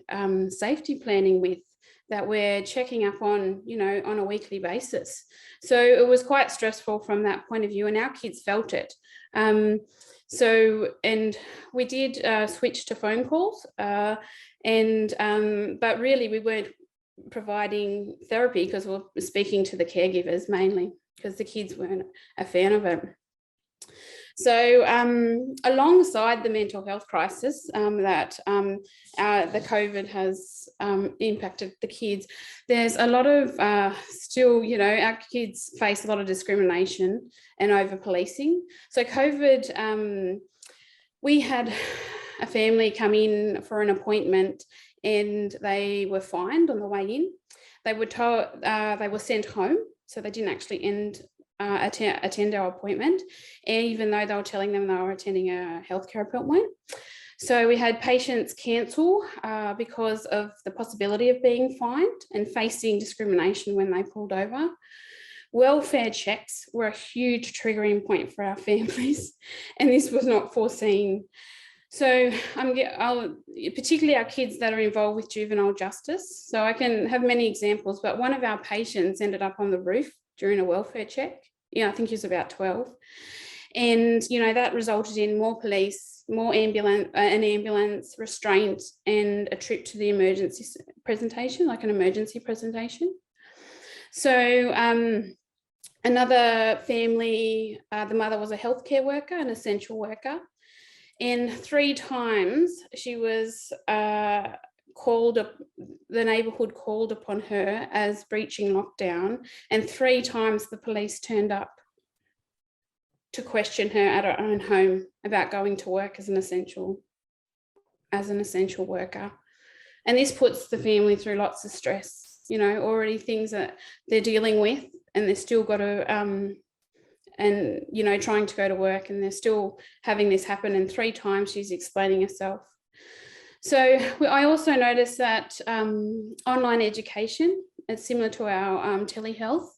Speaker 7: safety planning with, that we're checking up on, on a weekly basis. So it was quite stressful from that point of view, and our kids felt it. And we did switch to phone calls, but really we weren't providing therapy because we're speaking to the caregivers mainly, because the kids weren't a fan of it. So alongside the mental health crisis that the COVID has impacted the kids, there's a lot of still, our kids face a lot of discrimination and over-policing. So COVID, we had a family come in for an appointment, and they were fined on the way in. They were told they were sent home, so they didn't actually attend our appointment, even though they were telling them they were attending a healthcare appointment. So we had patients cancel because of the possibility of being fined and facing discrimination when they pulled over. Welfare checks were a huge triggering point for our families, and this was not foreseen. So particularly our kids that are involved with juvenile justice. So I can have many examples, but one of our patients ended up on the roof during a welfare check. I think he was about 12. And, that resulted in more police, more ambulance, restraint, and a trip to the emergency presentation, like an emergency presentation. So another family, the mother was a healthcare worker, an essential worker. And 3 times she was the neighbourhood called upon her as breaching lockdown, and 3 times the police turned up to question her at her own home about going to work as an essential worker. And this puts the family through lots of stress, already things that they're dealing with, and they're still got to trying to go to work, and they're still having this happen. And 3 times she's explaining herself. So I also noticed that online education is similar to our telehealth.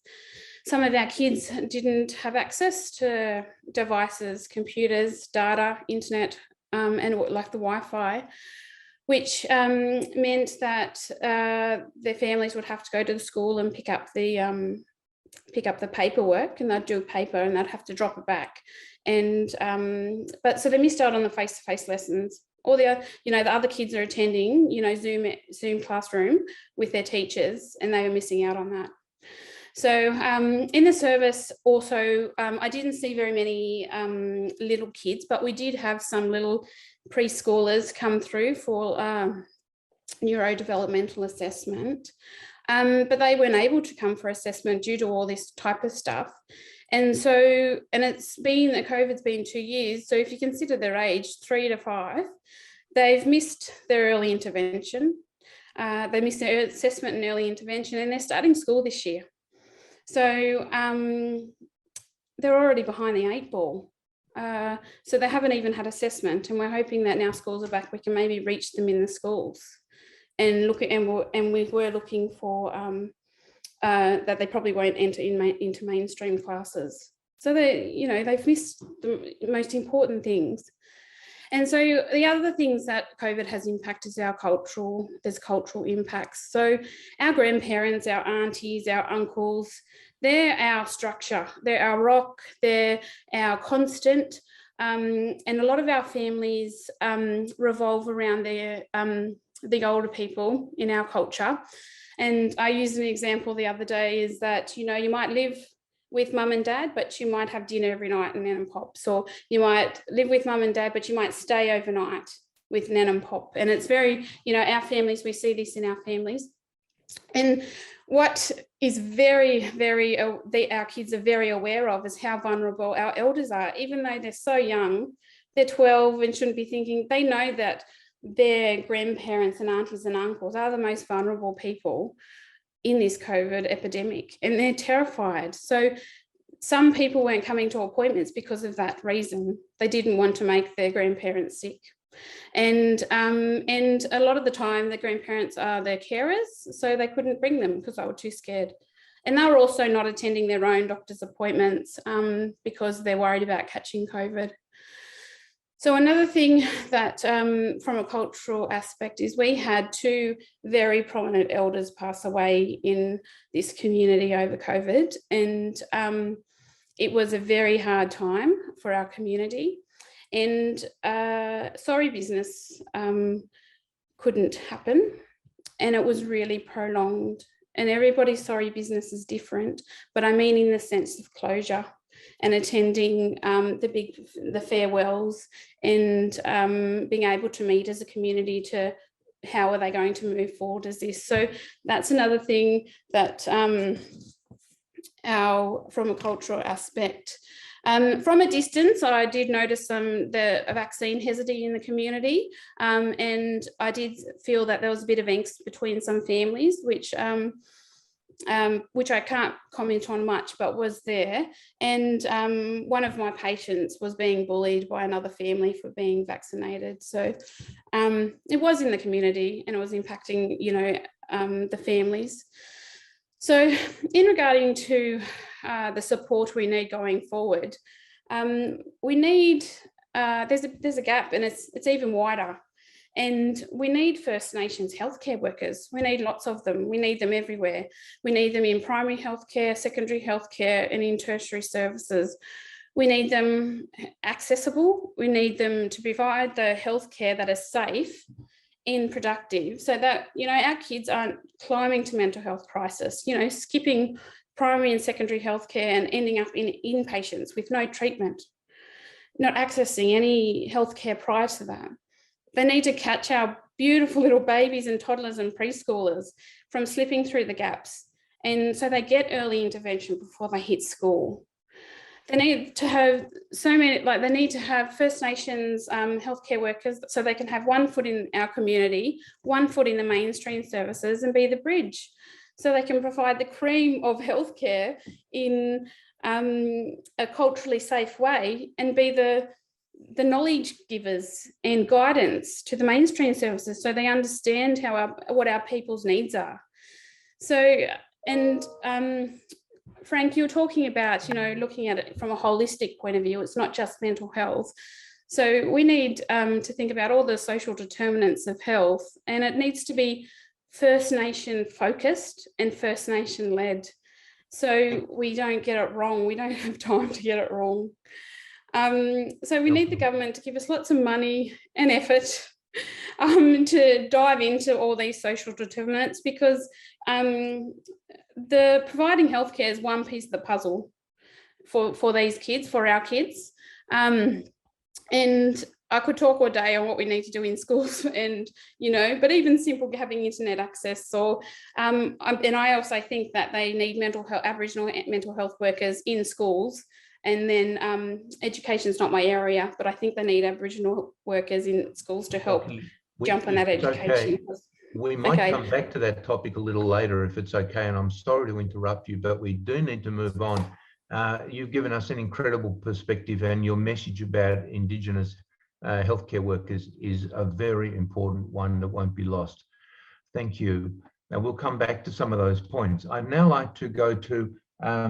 Speaker 7: Some of our kids didn't have access to devices, computers, data, internet, and like the Wi-Fi, which meant that their families would have to go to the school and pick up the paperwork, and they'd do paper and they'd have to drop it back. And but so they missed out on the face-to-face lessons. Or the other kids are attending, Zoom classroom with their teachers, and they were missing out on that. So in the service also, I didn't see very many little kids, but we did have some little preschoolers come through for neurodevelopmental assessment. But they weren't able to come for assessment due to all this type of stuff. And so, and COVID's been 2 years. So if you consider their age, 3 to 5, they've missed their early intervention. They missed their assessment and early intervention, and they're starting school this year. So they're already behind the 8 ball. So they haven't even had assessment, and we're hoping that now schools are back, we can maybe reach them in the schools and look at, and we were looking for that they probably won't enter into mainstream classes. So they've missed the most important things. And so the other things that COVID has impacted is there's cultural impacts. So our grandparents, our aunties, our uncles, they're our structure, they're our rock, they're our constant. And a lot of our families revolve around the older people in our culture. And I used an example the other day is that, you might live with mum and dad, but you might have dinner every night and nan and pops, or you might live with mum and dad, but you might stay overnight with nan and pop. And it's very, our families, we see this in our families. And what is very, very, our kids are very aware of is how vulnerable our elders are. Even though they're so young, they're 12 and shouldn't be thinking, they know that their grandparents and aunties and uncles are the most vulnerable people in this COVID epidemic, and they're terrified. So some people weren't coming to appointments because of that reason. They didn't want to make their grandparents sick. And a lot of the time the grandparents are their carers, so they couldn't bring them because they were too scared. And they were also not attending their own doctor's appointments because they're worried about catching COVID. So another thing that from a cultural aspect is we had 2 very prominent elders pass away in this community over COVID, and it was a very hard time for our community, and sorry business couldn't happen, and it was really prolonged, and everybody's sorry business is different, but I mean in the sense of closure and attending the farewells and being able to meet as a community to how are they going to move forward as this. So that's another thing that from a cultural aspect. From a distance, I did notice the vaccine hesitancy in the community, and I did feel that there was a bit of angst between some families, which I can't comment on much, but was there. And one of my patients was being bullied by another family for being vaccinated. So it was in the community and it was impacting, the families. So in regarding to the support we need going forward, we need, there's a gap, and it's even wider. And we need First Nations healthcare workers. We need lots of them. We need them everywhere. We need them in primary healthcare, secondary healthcare, and in tertiary services. We need them accessible. We need them to provide the healthcare that is safe and productive, so that, our kids aren't climbing to mental health crisis, skipping primary and secondary healthcare and ending up in inpatients with no treatment, not accessing any healthcare prior to that. They need to catch our beautiful little babies and toddlers and preschoolers from slipping through the gaps. And so they get early intervention before they hit school. They need to have they need to have First Nations healthcare workers, so they can have one foot in our community, one foot in the mainstream services, and be the bridge. So they can provide the cream of healthcare in a culturally safe way and be the knowledge givers and guidance to the mainstream services, so they understand what our people's needs are. So, and Frank, you were talking about, looking at it from a holistic point of view. It's not just mental health. So we need to think about all the social determinants of health, and it needs to be First Nation focused and First Nation led. So we don't get it wrong. We don't have time to get it wrong. So we need the government to give us lots of money and effort to dive into all these social determinants, because the providing healthcare is one piece of the puzzle for these kids, for our kids. And I could talk all day on what we need to do in schools and, but even simple having internet access. Or, and I also think that they need Aboriginal mental health workers in schools. And then education is not my area, but I think they need Aboriginal workers in schools to help jump on that education.
Speaker 1: Okay. We might come back to that topic a little later if it's okay, and I'm sorry to interrupt you, but we do need to move on. You've given us an incredible perspective, and your message about Indigenous healthcare workers is a very important one that won't be lost. Thank you. Now we'll come back to some of those points. I'd now like to go to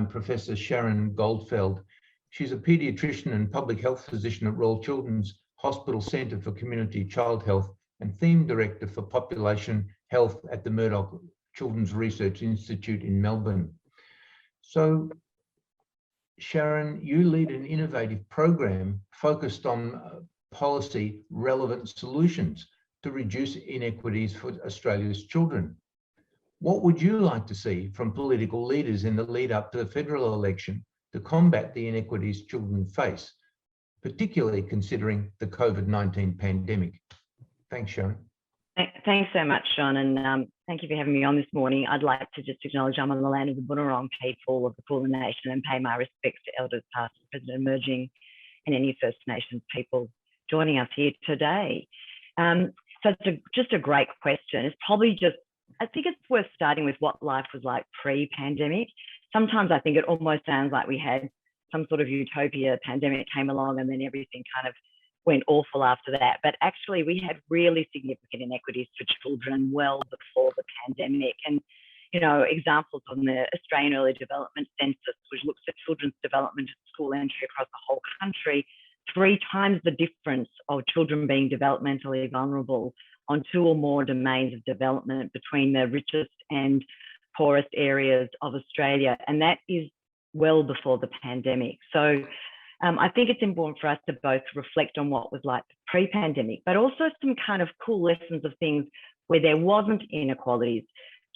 Speaker 1: Professor Sharon Goldfeld. She's a paediatrician and public health physician at Royal Children's Hospital Centre for Community Child Health and Theme Director for Population Health at the Murdoch Children's Research Institute in Melbourne. So, Sharon, you lead an innovative program focused on policy relevant solutions to reduce inequities for Australia's children. What would you like to see from political leaders in the lead up to the federal election to combat the inequities children face, particularly considering the COVID-19 pandemic? Thanks, Sharon.
Speaker 8: Thanks so much, John, and thank you for having me on this morning. I'd like to just acknowledge I'm on the land of the Bunurong people of the Kulin Nation and pay my respects to Elders past, present, emerging, and any First Nations people joining us here today. So it's just a great question. It's probably I think it's worth starting with what life was like pre-pandemic. Sometimes I think it almost sounds like we had some sort of utopia, pandemic came along and then everything kind of went awful after that. But actually we had really significant inequities for children well before the pandemic. And, examples on the Australian Early Development Census, which looks at children's development and school entry across the whole country, 3 times the difference of children being developmentally vulnerable on 2 or more domains of development between the richest and poorest areas of Australia. And that is well before the pandemic. So I think it's important for us to both reflect on what was like pre-pandemic, but also some kind of cool lessons of things where there wasn't inequalities.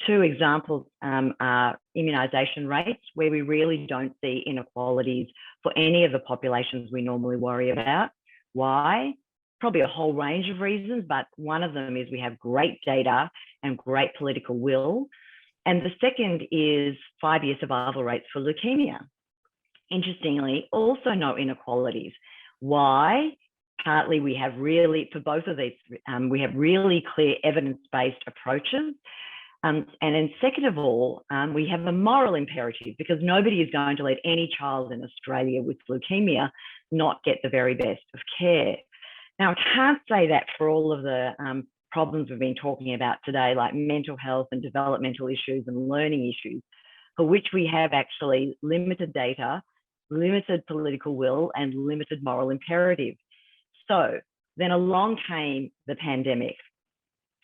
Speaker 8: 2 examples are immunisation rates, where we really don't see inequalities for any of the populations we normally worry about. Why? Probably a whole range of reasons, but one of them is we have great data and great political will. And the second is 5-year survival rates for leukemia. Interestingly, also no inequalities. Why? Partly we have really, for both of these, we have really clear evidence-based approaches. And then second of all, we have a moral imperative because nobody is going to let any child in Australia with leukemia not get the very best of care. Now, I can't say that for all of the problems we've been talking about today, like mental health and developmental issues and learning issues, for which we have actually limited data, limited political will, and limited moral imperative. So then along came the pandemic,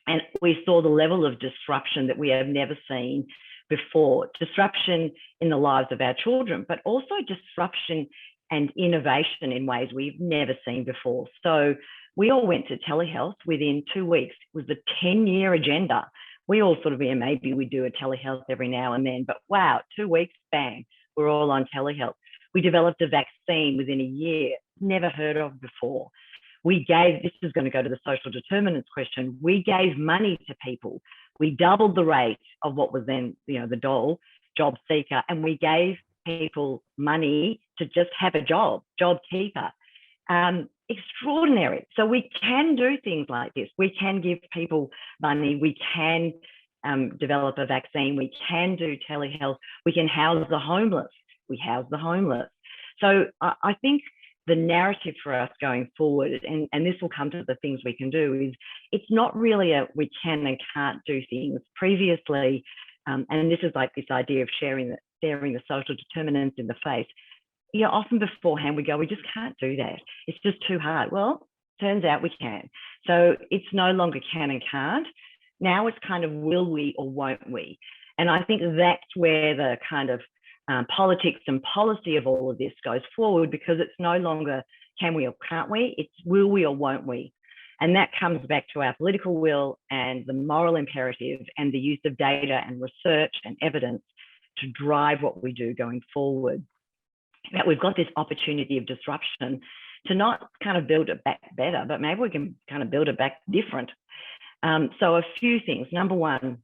Speaker 8: and we saw the level of disruption that we have never seen before. Disruption in the lives of our children, but also disruption and innovation in ways we've never seen before. So we all went to telehealth within 2 weeks. It was the 10-year agenda. We all sort of, maybe we do a telehealth every now and then, but wow, 2 weeks, bang, we're all on telehealth. We developed a vaccine within a year, never heard of before. We gave, this is going to go to the social determinants question, we gave money to people. We doubled the rate of what was then, the dole, job seeker, and we gave people money to just have a job keeper. Extraordinary. So we can do things like this. We can give people money. We can develop a vaccine. We can do telehealth. We can house the homeless. We house the homeless. So I think the narrative for us going forward, and this will come to the things we can do, is it's not really a we can and can't do things. Previously, and this is like this idea of staring the social determinants in the face. Often beforehand we go, we just can't do that. It's just too hard. Well, turns out we can. So it's no longer can and can't. Now it's kind of will we or won't we? And I think that's where the kind of politics and policy of all of this goes forward, because it's no longer can we or can't we, it's will we or won't we. And that comes back to our political will and the moral imperative and the use of data and research and evidence to drive what we do going forward. That we've got this opportunity of disruption. to not kind of build it back better, but maybe we can kind of build it back different. So a few things. Number one,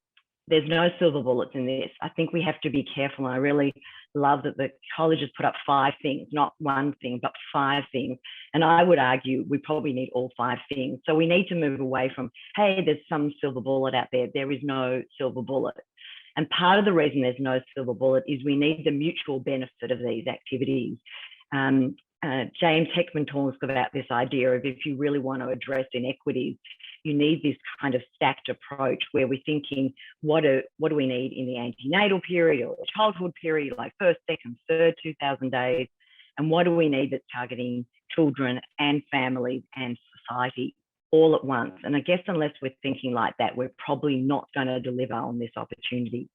Speaker 8: there's no silver bullets in this. I think we have to be careful. And I really love that the college has put up 5 things, not one thing, but 5 things. And I would argue we probably need all 5 things. So we need to move away from, hey, there's some silver bullet out there. There is no silver bullet. And part of the reason there's no silver bullet is we need the mutual benefit of these activities. James Heckman talks about this idea of if you really want to address inequities, you need this kind of stacked approach where we're thinking, what do we need in the antenatal period or the childhood period, like first, second, third 2000 days, and what do we need that's targeting children and families and society all at once. And I guess unless we're thinking like that, we're probably not going to deliver on this opportunity.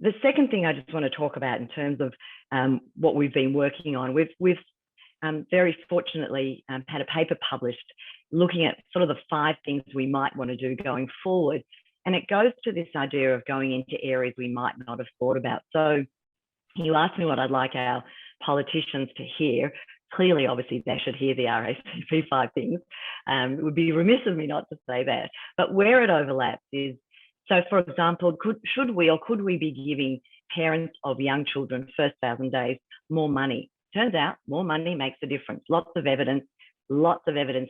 Speaker 8: The second thing I just want to talk about in terms of what we've been working on, we've very fortunately had a paper published looking at sort of the 5 things we might want to do going forward. And it goes to this idea of going into areas we might not have thought about. So you asked me what I'd like our politicians to hear. Clearly, obviously, they should hear the RACP 5 things. It would be remiss of me not to say that. But where it overlaps is, so for example, could we be giving parents of young children first 1,000 days more money? Turns out more money makes a difference. Lots of evidence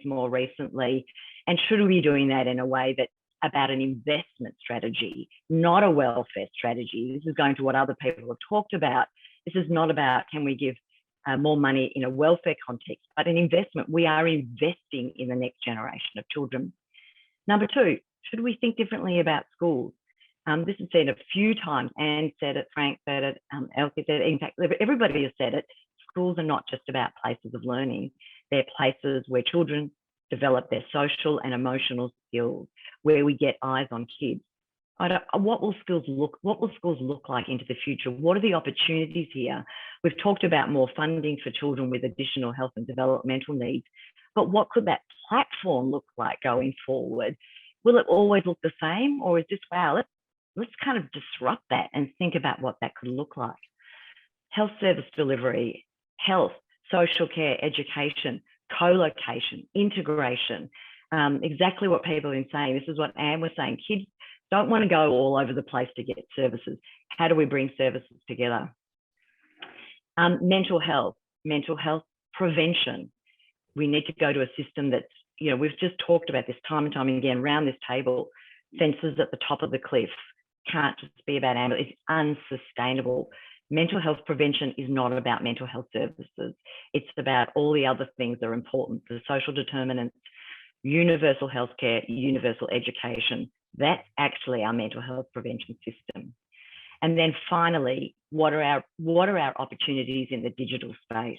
Speaker 8: more recently. And should we be doing that in a way that's about an investment strategy, not a welfare strategy? This is going to what other people have talked about. This is not about can we give more money in a welfare context, but an investment. We are investing in the next generation of children. Number 2, should we think differently about schools? This is said a few times. Anne said it, Frank said it, Elke said it. In fact, everybody has said it. Schools are not just about places of learning. They're places where children develop their social and emotional skills, where we get eyes on kids. What will schools look like into the future? What are the opportunities here? We've talked about more funding for children with additional health and developmental needs, but what could that platform look like going forward? Will it always look the same, or is this, wow, let's kind of disrupt that and think about what that could look like? Health service delivery, health, social care, education, co-location, integration, exactly what people have been saying. This is what Anne was saying. Kids don't want to go all over the place to get services. How do we bring services together? Mental health prevention. We need to go to a system that's, we've just talked about this time and time again around this table. Fences at the top of the cliff can't just be about ambulance. It's unsustainable. Mental health prevention is not about mental health services. It's about all the other things that are important, the social determinants, universal healthcare, universal education. That's actually our mental health prevention system. And then finally, what are our opportunities in the digital space?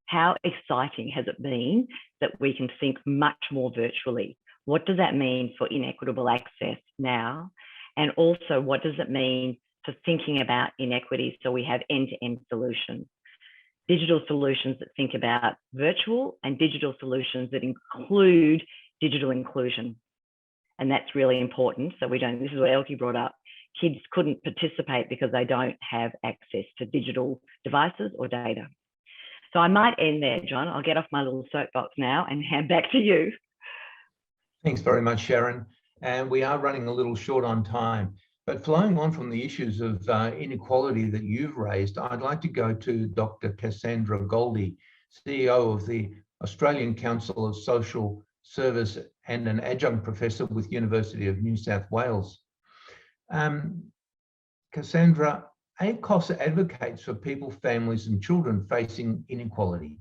Speaker 8: How exciting has it been that we can think much more virtually? What does that mean for inequitable access now? And also, what does it mean for thinking about inequities so we have end-to-end solutions? Digital solutions that think about virtual and digital solutions that include digital inclusion. And that's really important. So this is what Elke brought up. Kids couldn't participate because they don't have access to digital devices or data. So I might end there, John. I'll get off my little soapbox now and hand back to you.
Speaker 1: Thanks very much, Sharon. And we are running a little short on time. But flowing on from the issues of inequality that you've raised, I'd like to go to Dr. Cassandra Goldie, CEO of the Australian Council of Social Service and an adjunct professor with University of New South Wales. Cassandra, ACOS advocates for people, families and children facing inequality.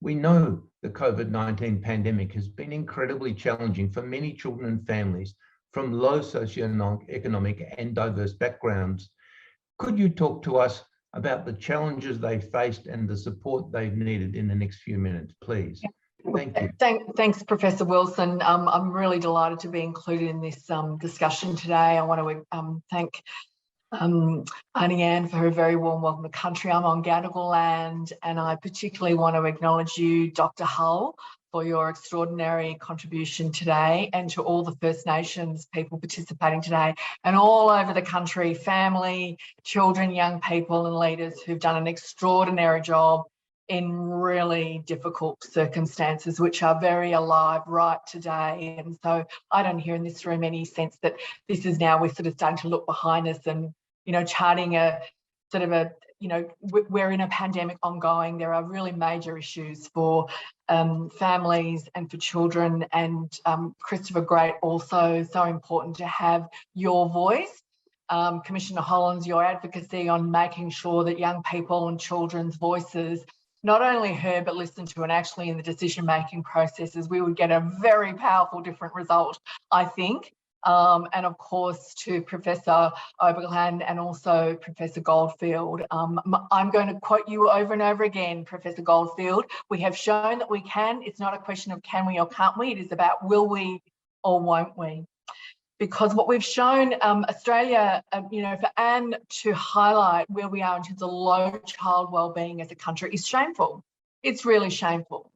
Speaker 1: We know the COVID-19 pandemic has been incredibly challenging for many children and families from low socioeconomic and diverse backgrounds. Could you talk to us about the challenges they faced and the support they've needed in the next few minutes, please? Thank you.
Speaker 9: Thanks, Professor Wilson. I'm really delighted to be included in this discussion today. I want to thank Auntie Anne for her very warm welcome to country. I'm on Gadigal land, and I particularly want to acknowledge you, Dr. Hull, for your extraordinary contribution today, and to all the First Nations people participating today, and all over the country, family, children, young people and leaders who've done an extraordinary job in really difficult circumstances, which are very alive right today. And so I don't hear in this room any sense that this is now we're sort of starting to look behind us and, you know, charting a sort of a, you know, we're in a pandemic ongoing. There are really major issues for families and for children. And Christopher, great, also so important to have your voice. Commissioner Hollands, your advocacy on making sure that young people and children's voices not only heard but listened to, and actually in the decision-making processes, we would get a very powerful different result, I think. And of course to Professor Oberkley and also Professor Goldfeld. I'm going to quote you over and over again, Professor Goldfeld. We have shown that we can. It's not a question of can we or can't we. It is about will we or won't we. Because what we've shown, Australia, you know, for Anne to highlight where we are in terms of low child wellbeing as a country is shameful. It's really shameful.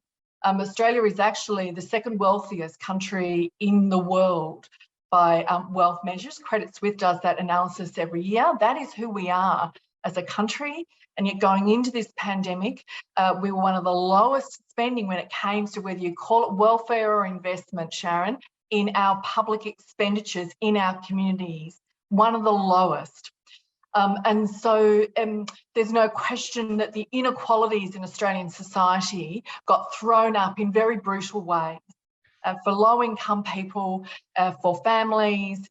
Speaker 9: Australia is actually the second wealthiest country in the world by wealth measures. Credit Suisse does that analysis every year. That is who we are as a country. And yet going into this pandemic, we were one of the lowest spending when it came to whether you call it welfare or investment, Sharon, in our public expenditures in our communities, one of the lowest. And so there's no question that the inequalities in Australian society got thrown up in very brutal ways. For low-income people, for families,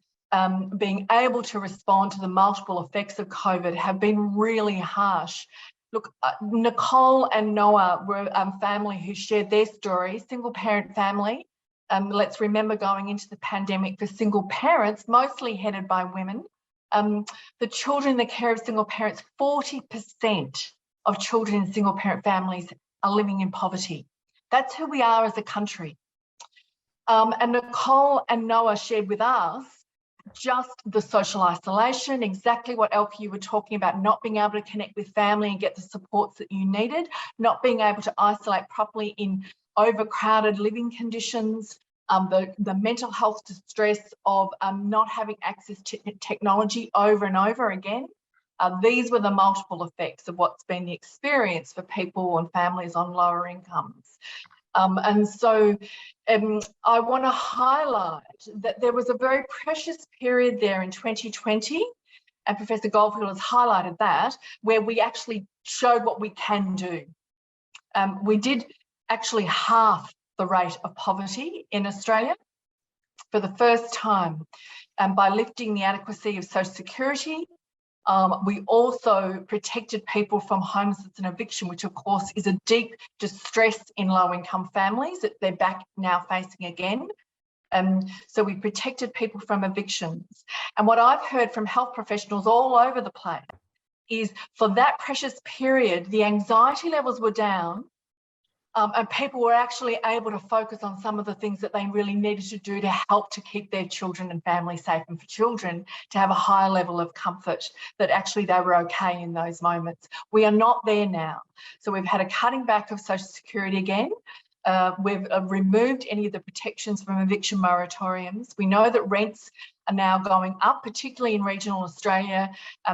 Speaker 9: being able to respond to the multiple effects of COVID have been really harsh. Look, Nicole and Noah were a family who shared their story, single-parent family. Let's remember going into the pandemic for single parents, mostly headed by women, the children in the care of single parents, 40% of children in single parent families are living in poverty. That's who we are as a country. And Nicole and Noah shared with us just the social isolation, exactly what Elke you were talking about, not being able to connect with family and get the supports that you needed, not being able to isolate properly in overcrowded living conditions, the mental health distress of not having access to technology over and over again. These were the multiple effects of what's been the experience for people and families on lower incomes. And so I want to highlight that there was a very precious period there in 2020, and Professor Goldfeld has highlighted that, where we actually showed what we can do. We did actually halve the rate of poverty in Australia for the first time by lifting the adequacy of social security. We also protected people from homelessness and eviction, which of course is a deep distress in low-income families that they're back now facing again. So we protected people from evictions. And what I've heard from health professionals all over the place is for that precious period, the anxiety levels were down, and people were actually able to focus on some of the things that they really needed to do to help to keep their children and families safe, and for children to have a higher level of comfort that actually they were okay in those moments. We are not there now. So we've had a cutting back of social security again. We've removed any of the protections from eviction moratoriums. We know that rents are now going up, particularly in regional Australia.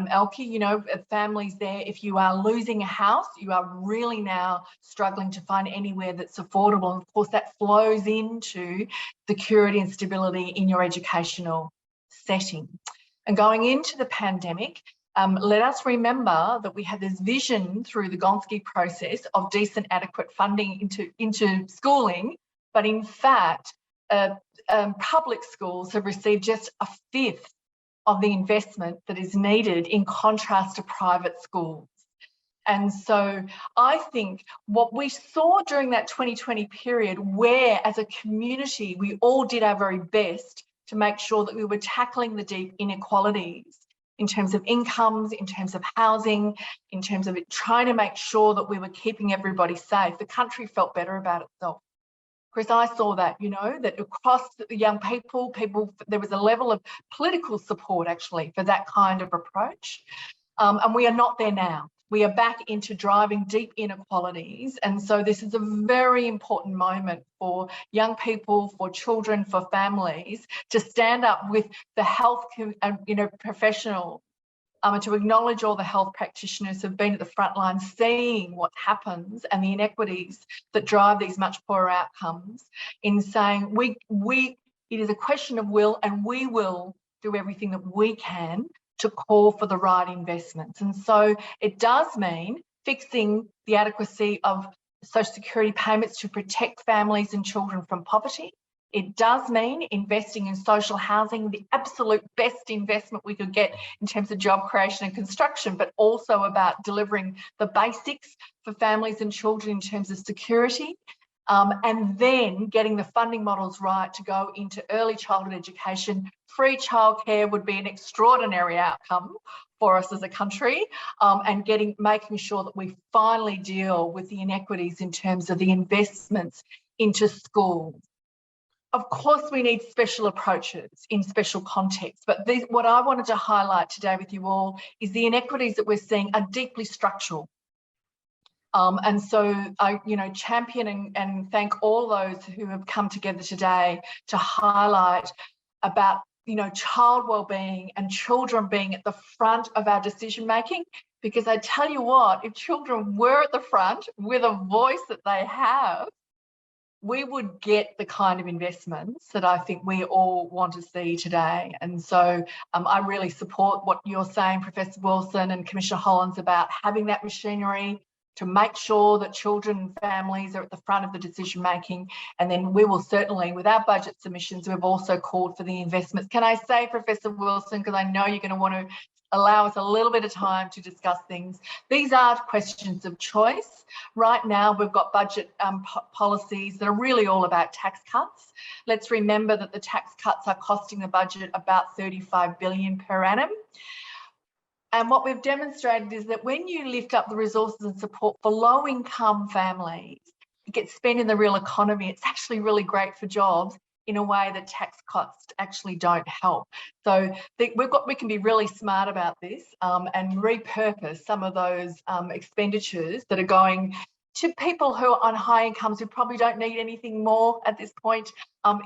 Speaker 9: Elke, you know, families there, if you are losing a house, you are really now struggling to find anywhere that's affordable. And of course, that flows into security and stability in your educational setting. And going into the pandemic, let us remember that we had this vision through the Gonski process of decent, adequate funding into schooling, but in fact, public schools have received just a fifth of the investment that is needed in contrast to private schools. And so I think what we saw during that 2020 period, where as a community, we all did our very best to make sure that we were tackling the deep inequalities in terms of incomes, in terms of housing, in terms of trying to make sure that we were keeping everybody safe. The country felt better about itself. Chris, I saw that, you know, that across the young people, there was a level of political support actually for that kind of approach. And we are not there now. We are back into driving deep inequalities. And so this is a very important moment for young people, for children, for families to stand up with the health professionals and to acknowledge all the health practitioners who've been at the front line seeing what happens and the inequities that drive these much poorer outcomes, in saying it is a question of will, and we will do everything that we can to call for the right investments. And so it does mean fixing the adequacy of social security payments to protect families and children from poverty. It does mean investing in social housing, the absolute best investment we could get in terms of job creation and construction, but also about delivering the basics for families and children in terms of security. And then getting the funding models right to go into early childhood education. Free childcare would be an extraordinary outcome for us as a country, and making sure that we finally deal with the inequities in terms of the investments into schools. Of course, we need special approaches in special contexts, but what I wanted to highlight today with you all is the inequities that we're seeing are deeply structural. And so I, champion and thank all those who have come together today to highlight about, child wellbeing and children being at the front of our decision making. Because I tell you what, if children were at the front with a voice that they have, we would get the kind of investments that I think we all want to see today. And so I really support what you're saying, Professor Wilson and Commissioner Hollands, about having that machinery to make sure that children and families are at the front of the decision making. And then we will certainly, with our budget submissions, we've also called for the investments. Can I say, Professor Wilson, because I know you're going to want to allow us a little bit of time to discuss things. These are questions of choice. Right now, we've got budget policies that are really all about tax cuts. Let's remember that the tax cuts are costing the budget about $35 billion per annum. And what we've demonstrated is that when you lift up the resources and support for low-income families, it gets spent in the real economy. It's actually really great for jobs in a way that tax cuts actually don't help. So we can be really smart about this and repurpose some of those expenditures that are going to people who are on high incomes who probably don't need anything more at this point,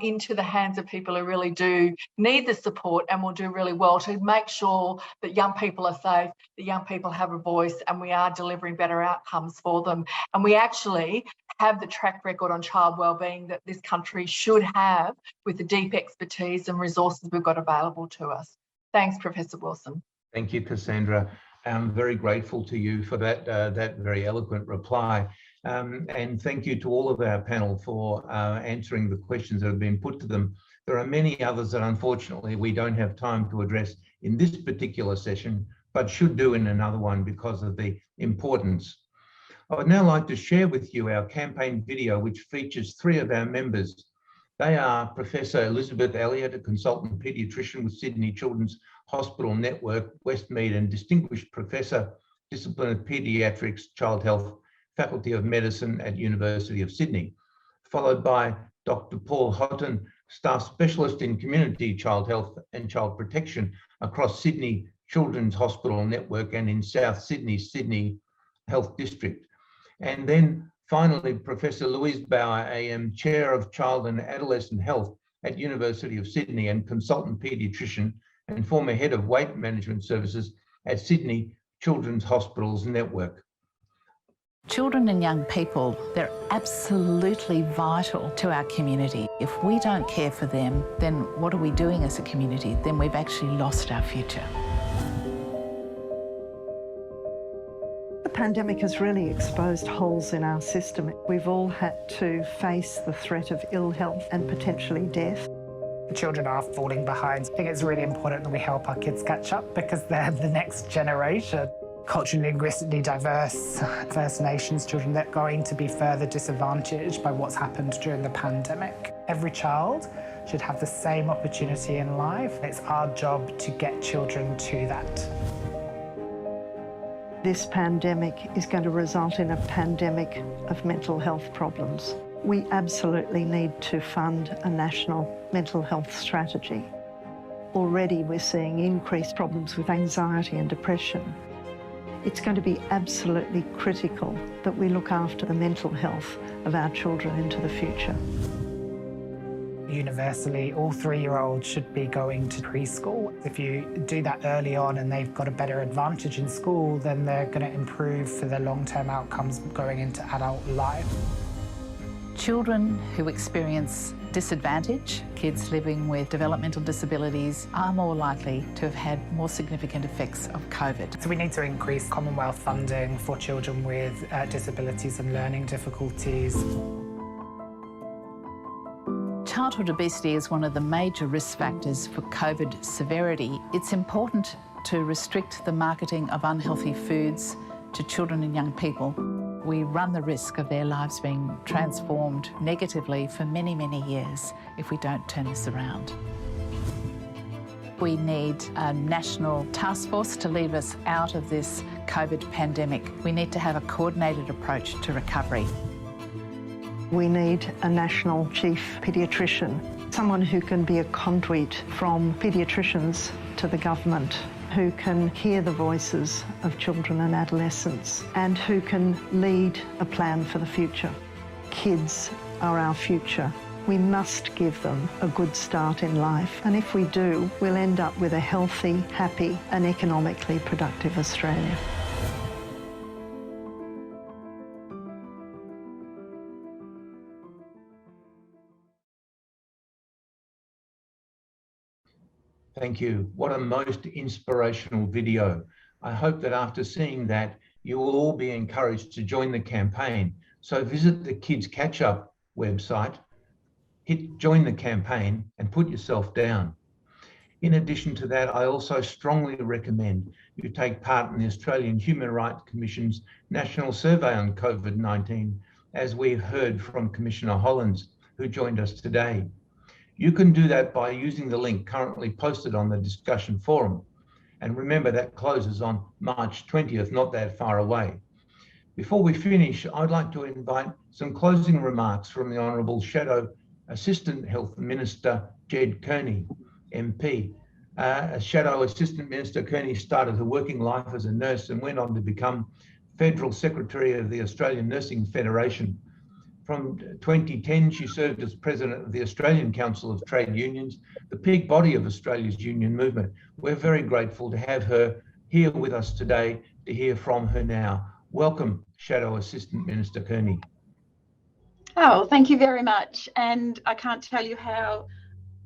Speaker 9: into the hands of people who really do need the support and will do really well to make sure that young people are safe, that young people have a voice, and we are delivering better outcomes for them. And we actually have the track record on child wellbeing that this country should have, with the deep expertise and resources we've got available to us. Thanks, Professor Wilson.
Speaker 1: Thank you, Cassandra. I'm very grateful to you for that very eloquent reply. And thank you to all of our panel for answering the questions that have been put to them. There are many others that unfortunately we don't have time to address in this particular session, but should do in another one because of the importance. I would now like to share with you our campaign video, which features 3 of our members. They are Professor Elizabeth Elliott, a consultant paediatrician with Sydney Children's Hospital Network, Westmead, and Distinguished Professor, Discipline of Paediatrics, Child Health, Faculty of Medicine at University of Sydney, followed by Dr. Paul Houghton, Staff Specialist in Community Child Health and Child Protection across Sydney Children's Hospital Network and in South Sydney Health District. And then finally, Professor Louise Bauer, AM, Chair of Child and Adolescent Health at University of Sydney and Consultant Paediatrician and former Head of Weight Management Services at Sydney Children's Hospitals Network.
Speaker 10: Children and young people, they're absolutely vital to our community. If we don't care for them, then what are we doing as a community? Then we've actually lost our future.
Speaker 11: The pandemic has really exposed holes in our system. We've all had to face the threat of ill health and potentially death.
Speaker 12: Children are falling behind. I think it's really important that we help our kids catch up because they're the next generation. Culturally and linguistically diverse First Nations children, they're going to be further disadvantaged by what's happened during the pandemic. Every child should have the same opportunity in life. It's our job to get children to that.
Speaker 11: This pandemic is going to result in a pandemic of mental health problems. We absolutely need to fund a national mental health strategy. Already we're seeing increased problems with anxiety and depression. It's going to be absolutely critical that we look after the mental health of our children into the future.
Speaker 12: universally, all 3-year-olds should be going to preschool. If you do that early on and they've got a better advantage in school, then they're going to improve for their long-term outcomes going into adult life.
Speaker 10: Children who experience disadvantage, kids living with developmental disabilities, are more likely to have had more significant effects of COVID.
Speaker 12: So we need to increase Commonwealth funding for children with disabilities and learning difficulties.
Speaker 10: Childhood obesity is one of the major risk factors for COVID severity. It's important to restrict the marketing of unhealthy foods to children and young people. We run the risk of their lives being transformed negatively for many, many years if we don't turn this around. We need a national task force to lead us out of this COVID pandemic. We need to have a coordinated approach to recovery.
Speaker 11: We need a national chief paediatrician, someone who can be a conduit from paediatricians to the government, who can hear the voices of children and adolescents and who can lead a plan for the future. Kids are our future. We must give them a good start in life, and if we do, we'll end up with a healthy, happy and economically productive Australia.
Speaker 1: Thank you. What a most inspirational video. I hope that after seeing that, you will all be encouraged to join the campaign. So visit the Kids Catch Up website, hit join the campaign and put yourself down. In addition to that, I also strongly recommend you take part in the Australian Human Rights Commission's National Survey on COVID-19, as we've heard from Commissioner Hollands, who joined us today. You can do that by using the link currently posted on the discussion forum. And remember, that closes on March 20th, not that far away. Before we finish, I'd like to invite some closing remarks from the Honourable Shadow Assistant Health Minister, Jed Kearney, MP. As Shadow Assistant Minister, Kearney started her working life as a nurse and went on to become Federal Secretary of the Australian Nursing Federation. From 2010, she served as President of the Australian Council of Trade Unions, the peak body of Australia's union movement. We're very grateful to have her here with us today to hear from her now. Welcome, Shadow Assistant Minister Kearney.
Speaker 13: Oh, thank you very much. And I can't tell you how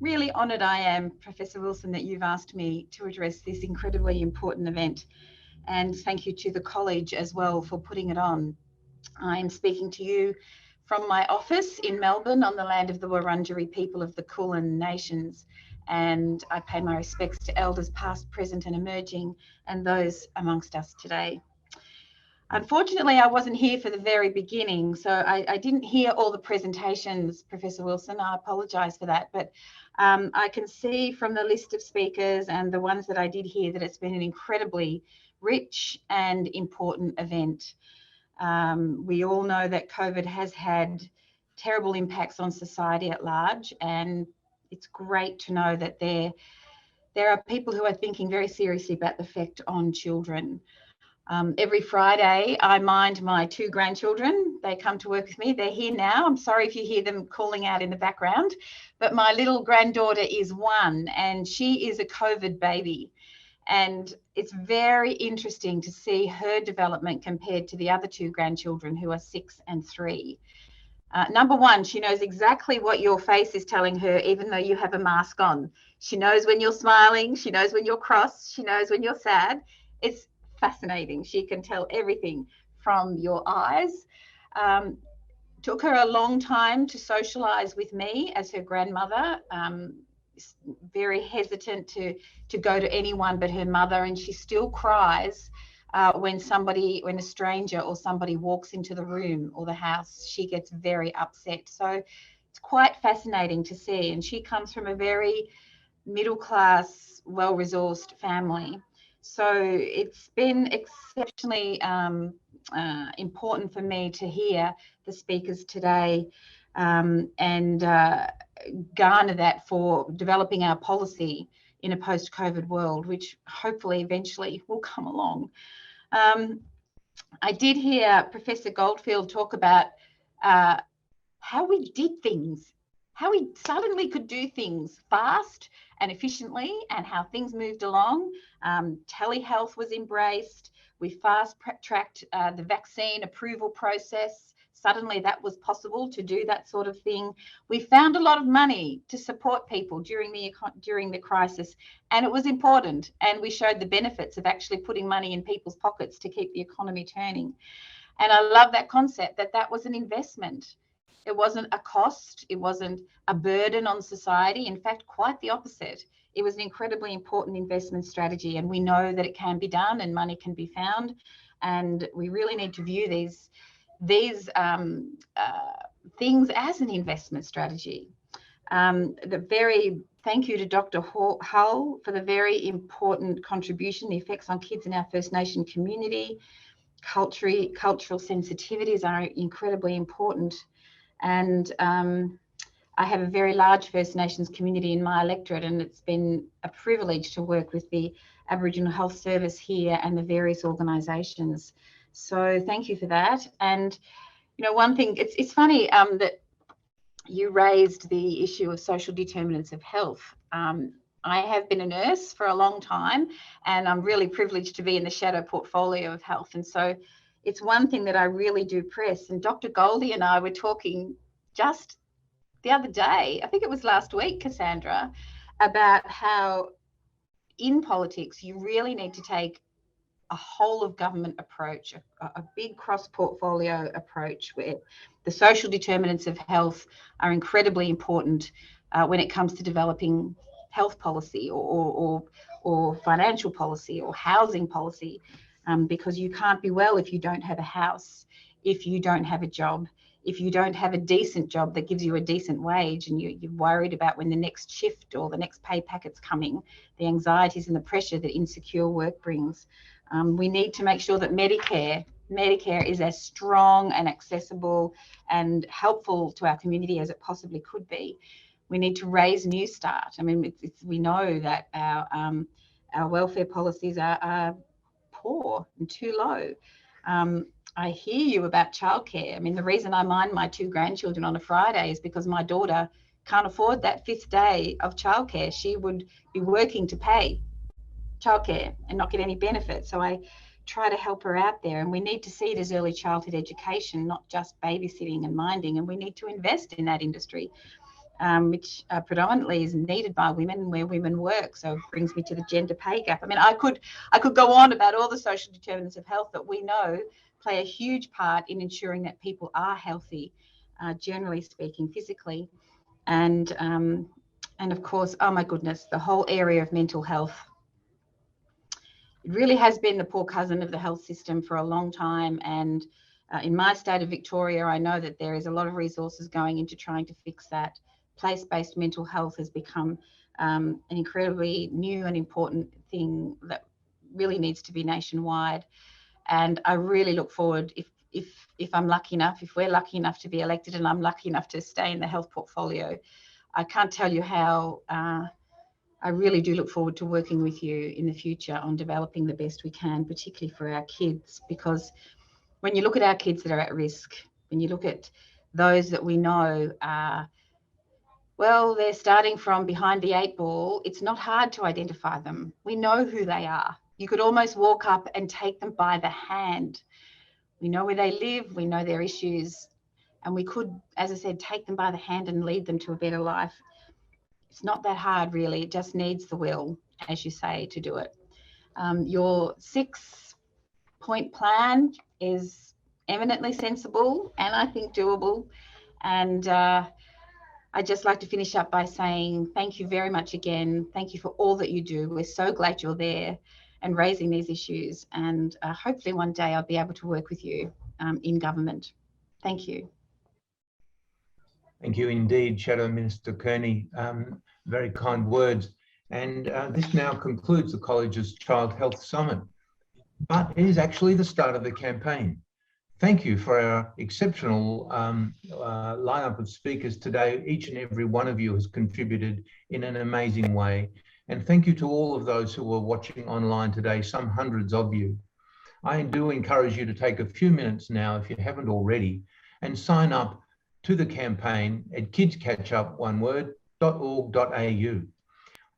Speaker 13: really honoured I am, Professor Wilson, that you've asked me to address this incredibly important event. And thank you to the college as well for putting it on. I am speaking to you from my office in Melbourne on the land of the Wurundjeri people of the Kulin Nations, and I pay my respects to elders past, present and emerging, and those amongst us today. Unfortunately, I wasn't here for the very beginning, so I didn't hear all the presentations, Professor Wilson. I apologise for that, but I can see from the list of speakers and the ones that I did hear that it's been an incredibly rich and important event. We all know that COVID has had terrible impacts on society at large, and it's great to know that there are people who are thinking very seriously about the effect on children. Every Friday, I mind my 2 grandchildren. They come to work with me. They're here now. I'm sorry if you hear them calling out in the background, but my little granddaughter is 1 and she is a COVID baby. And it's very interesting to see her development compared to the other 2 grandchildren who are 6 and 3. Number 1, she knows exactly what your face is telling her, even though you have a mask on. She knows when you're smiling. She knows when you're cross. She knows when you're sad. It's fascinating. She can tell everything from your eyes. Took her a long time to socialise with me as her grandmother. Very hesitant to go to anyone but her mother, and she still cries when a stranger or somebody walks into the room or the house. She gets very upset. So it's quite fascinating to see, and she comes from a very middle class, well-resourced family. So it's been exceptionally important for me to hear the speakers today and garner that for developing our policy in a post-COVID world, which hopefully eventually will come along. I did hear Professor Goldfeld talk about how we did things, how we suddenly could do things fast and efficiently, and how things moved along. Telehealth was embraced. We fast-tracked the vaccine approval process. Suddenly that was possible to do that sort of thing. We found a lot of money to support people during the crisis, and it was important. And we showed the benefits of actually putting money in people's pockets to keep the economy turning. And I love that concept, that was an investment. It wasn't a cost. It wasn't a burden on society. In fact, quite the opposite. It was an incredibly important investment strategy, and we know that it can be done and money can be found. And we really need to view these things as an investment strategy. Thank you to Dr. Hull for the very important contribution. The effects on kids in our First Nation community, cultural sensitivities are incredibly important. And I have a very large First Nations community in my electorate, and it's been a privilege to work with the Aboriginal Health Service here and the various organisations. So thank you for that. And, you know, one thing, it's funny that you raised the issue of social determinants of health. I have been a nurse for a long time, and I'm really privileged to be in the shadow portfolio of health. And so it's one thing that I really do press. And Dr. Goldie and I were talking just the other day, I think it was last week, Cassandra, about how in politics you really need to take a whole of government approach, a big cross-portfolio approach, where the social determinants of health are incredibly important when it comes to developing health policy or financial policy or housing policy, because you can't be well if you don't have a house, if you don't have a job, if you don't have a decent job that gives you a decent wage, and you're worried about when the next shift or the next pay packet's coming, the anxieties and the pressure that insecure work brings. We need to make sure that Medicare is as strong and accessible and helpful to our community as it possibly could be. We need to raise New Start. I mean, we know that our welfare policies are poor and too low. I hear you about childcare. I mean, the reason I mind my 2 grandchildren on a Friday is because my daughter can't afford that 5th day of childcare. She would be working to pay childcare and not get any benefit. So I try to help her out there. And we need to see it as early childhood education, not just babysitting and minding. And we need to invest in that industry, which predominantly is needed by women where women work. So it brings me to the gender pay gap. I mean, I could go on about all the social determinants of health that we know play a huge part in ensuring that people are healthy, generally speaking, physically. And of course, oh my goodness, the whole area of mental health. It really has been the poor cousin of the health system for a long time. And in my state of Victoria, I know that there is a lot of resources going into trying to fix that. Place-based mental health has become an incredibly new and important thing that really needs to be nationwide. And I really look forward, if I'm lucky enough, if we're lucky enough to be elected and I'm lucky enough to stay in the health portfolio, I can't tell you how I really do look forward to working with you in the future on developing the best we can, particularly for our kids, because when you look at our kids that are at risk, when you look at those that we know are, well, they're starting from behind the 8 ball, it's not hard to identify them. We know who they are. You could almost walk up and take them by the hand. We know where they live, we know their issues, and we could, as I said, take them by the hand and lead them to a better life. It's not that hard, really. It just needs the will, as you say, to do it. Your 6-point plan is eminently sensible and I think doable. And I'd just like to finish up by saying thank you very much again. Thank you for all that you do. We're so glad you're there and raising these issues. And hopefully one day I'll be able to work with you in government. Thank you.
Speaker 1: Thank you indeed, Shadow Minister Kearney. Very kind words. And this now concludes the College's Child Health Summit. But it is actually the start of the campaign. Thank you for our exceptional lineup of speakers today. Each and every one of you has contributed in an amazing way. And thank you to all of those who were watching online today, some hundreds of you. I do encourage you to take a few minutes now, if you haven't already, and sign up to the campaign at kidscatchup.org.au.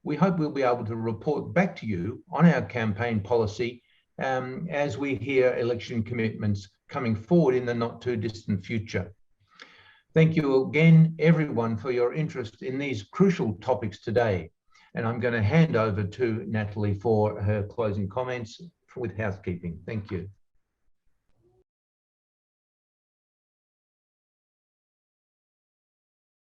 Speaker 1: We hope we'll be able to report back to you on our campaign policy as we hear election commitments coming forward in the not too distant future. Thank you again, everyone, for your interest in these crucial topics today. And I'm going to hand over to Natalie for her closing comments with housekeeping. Thank you.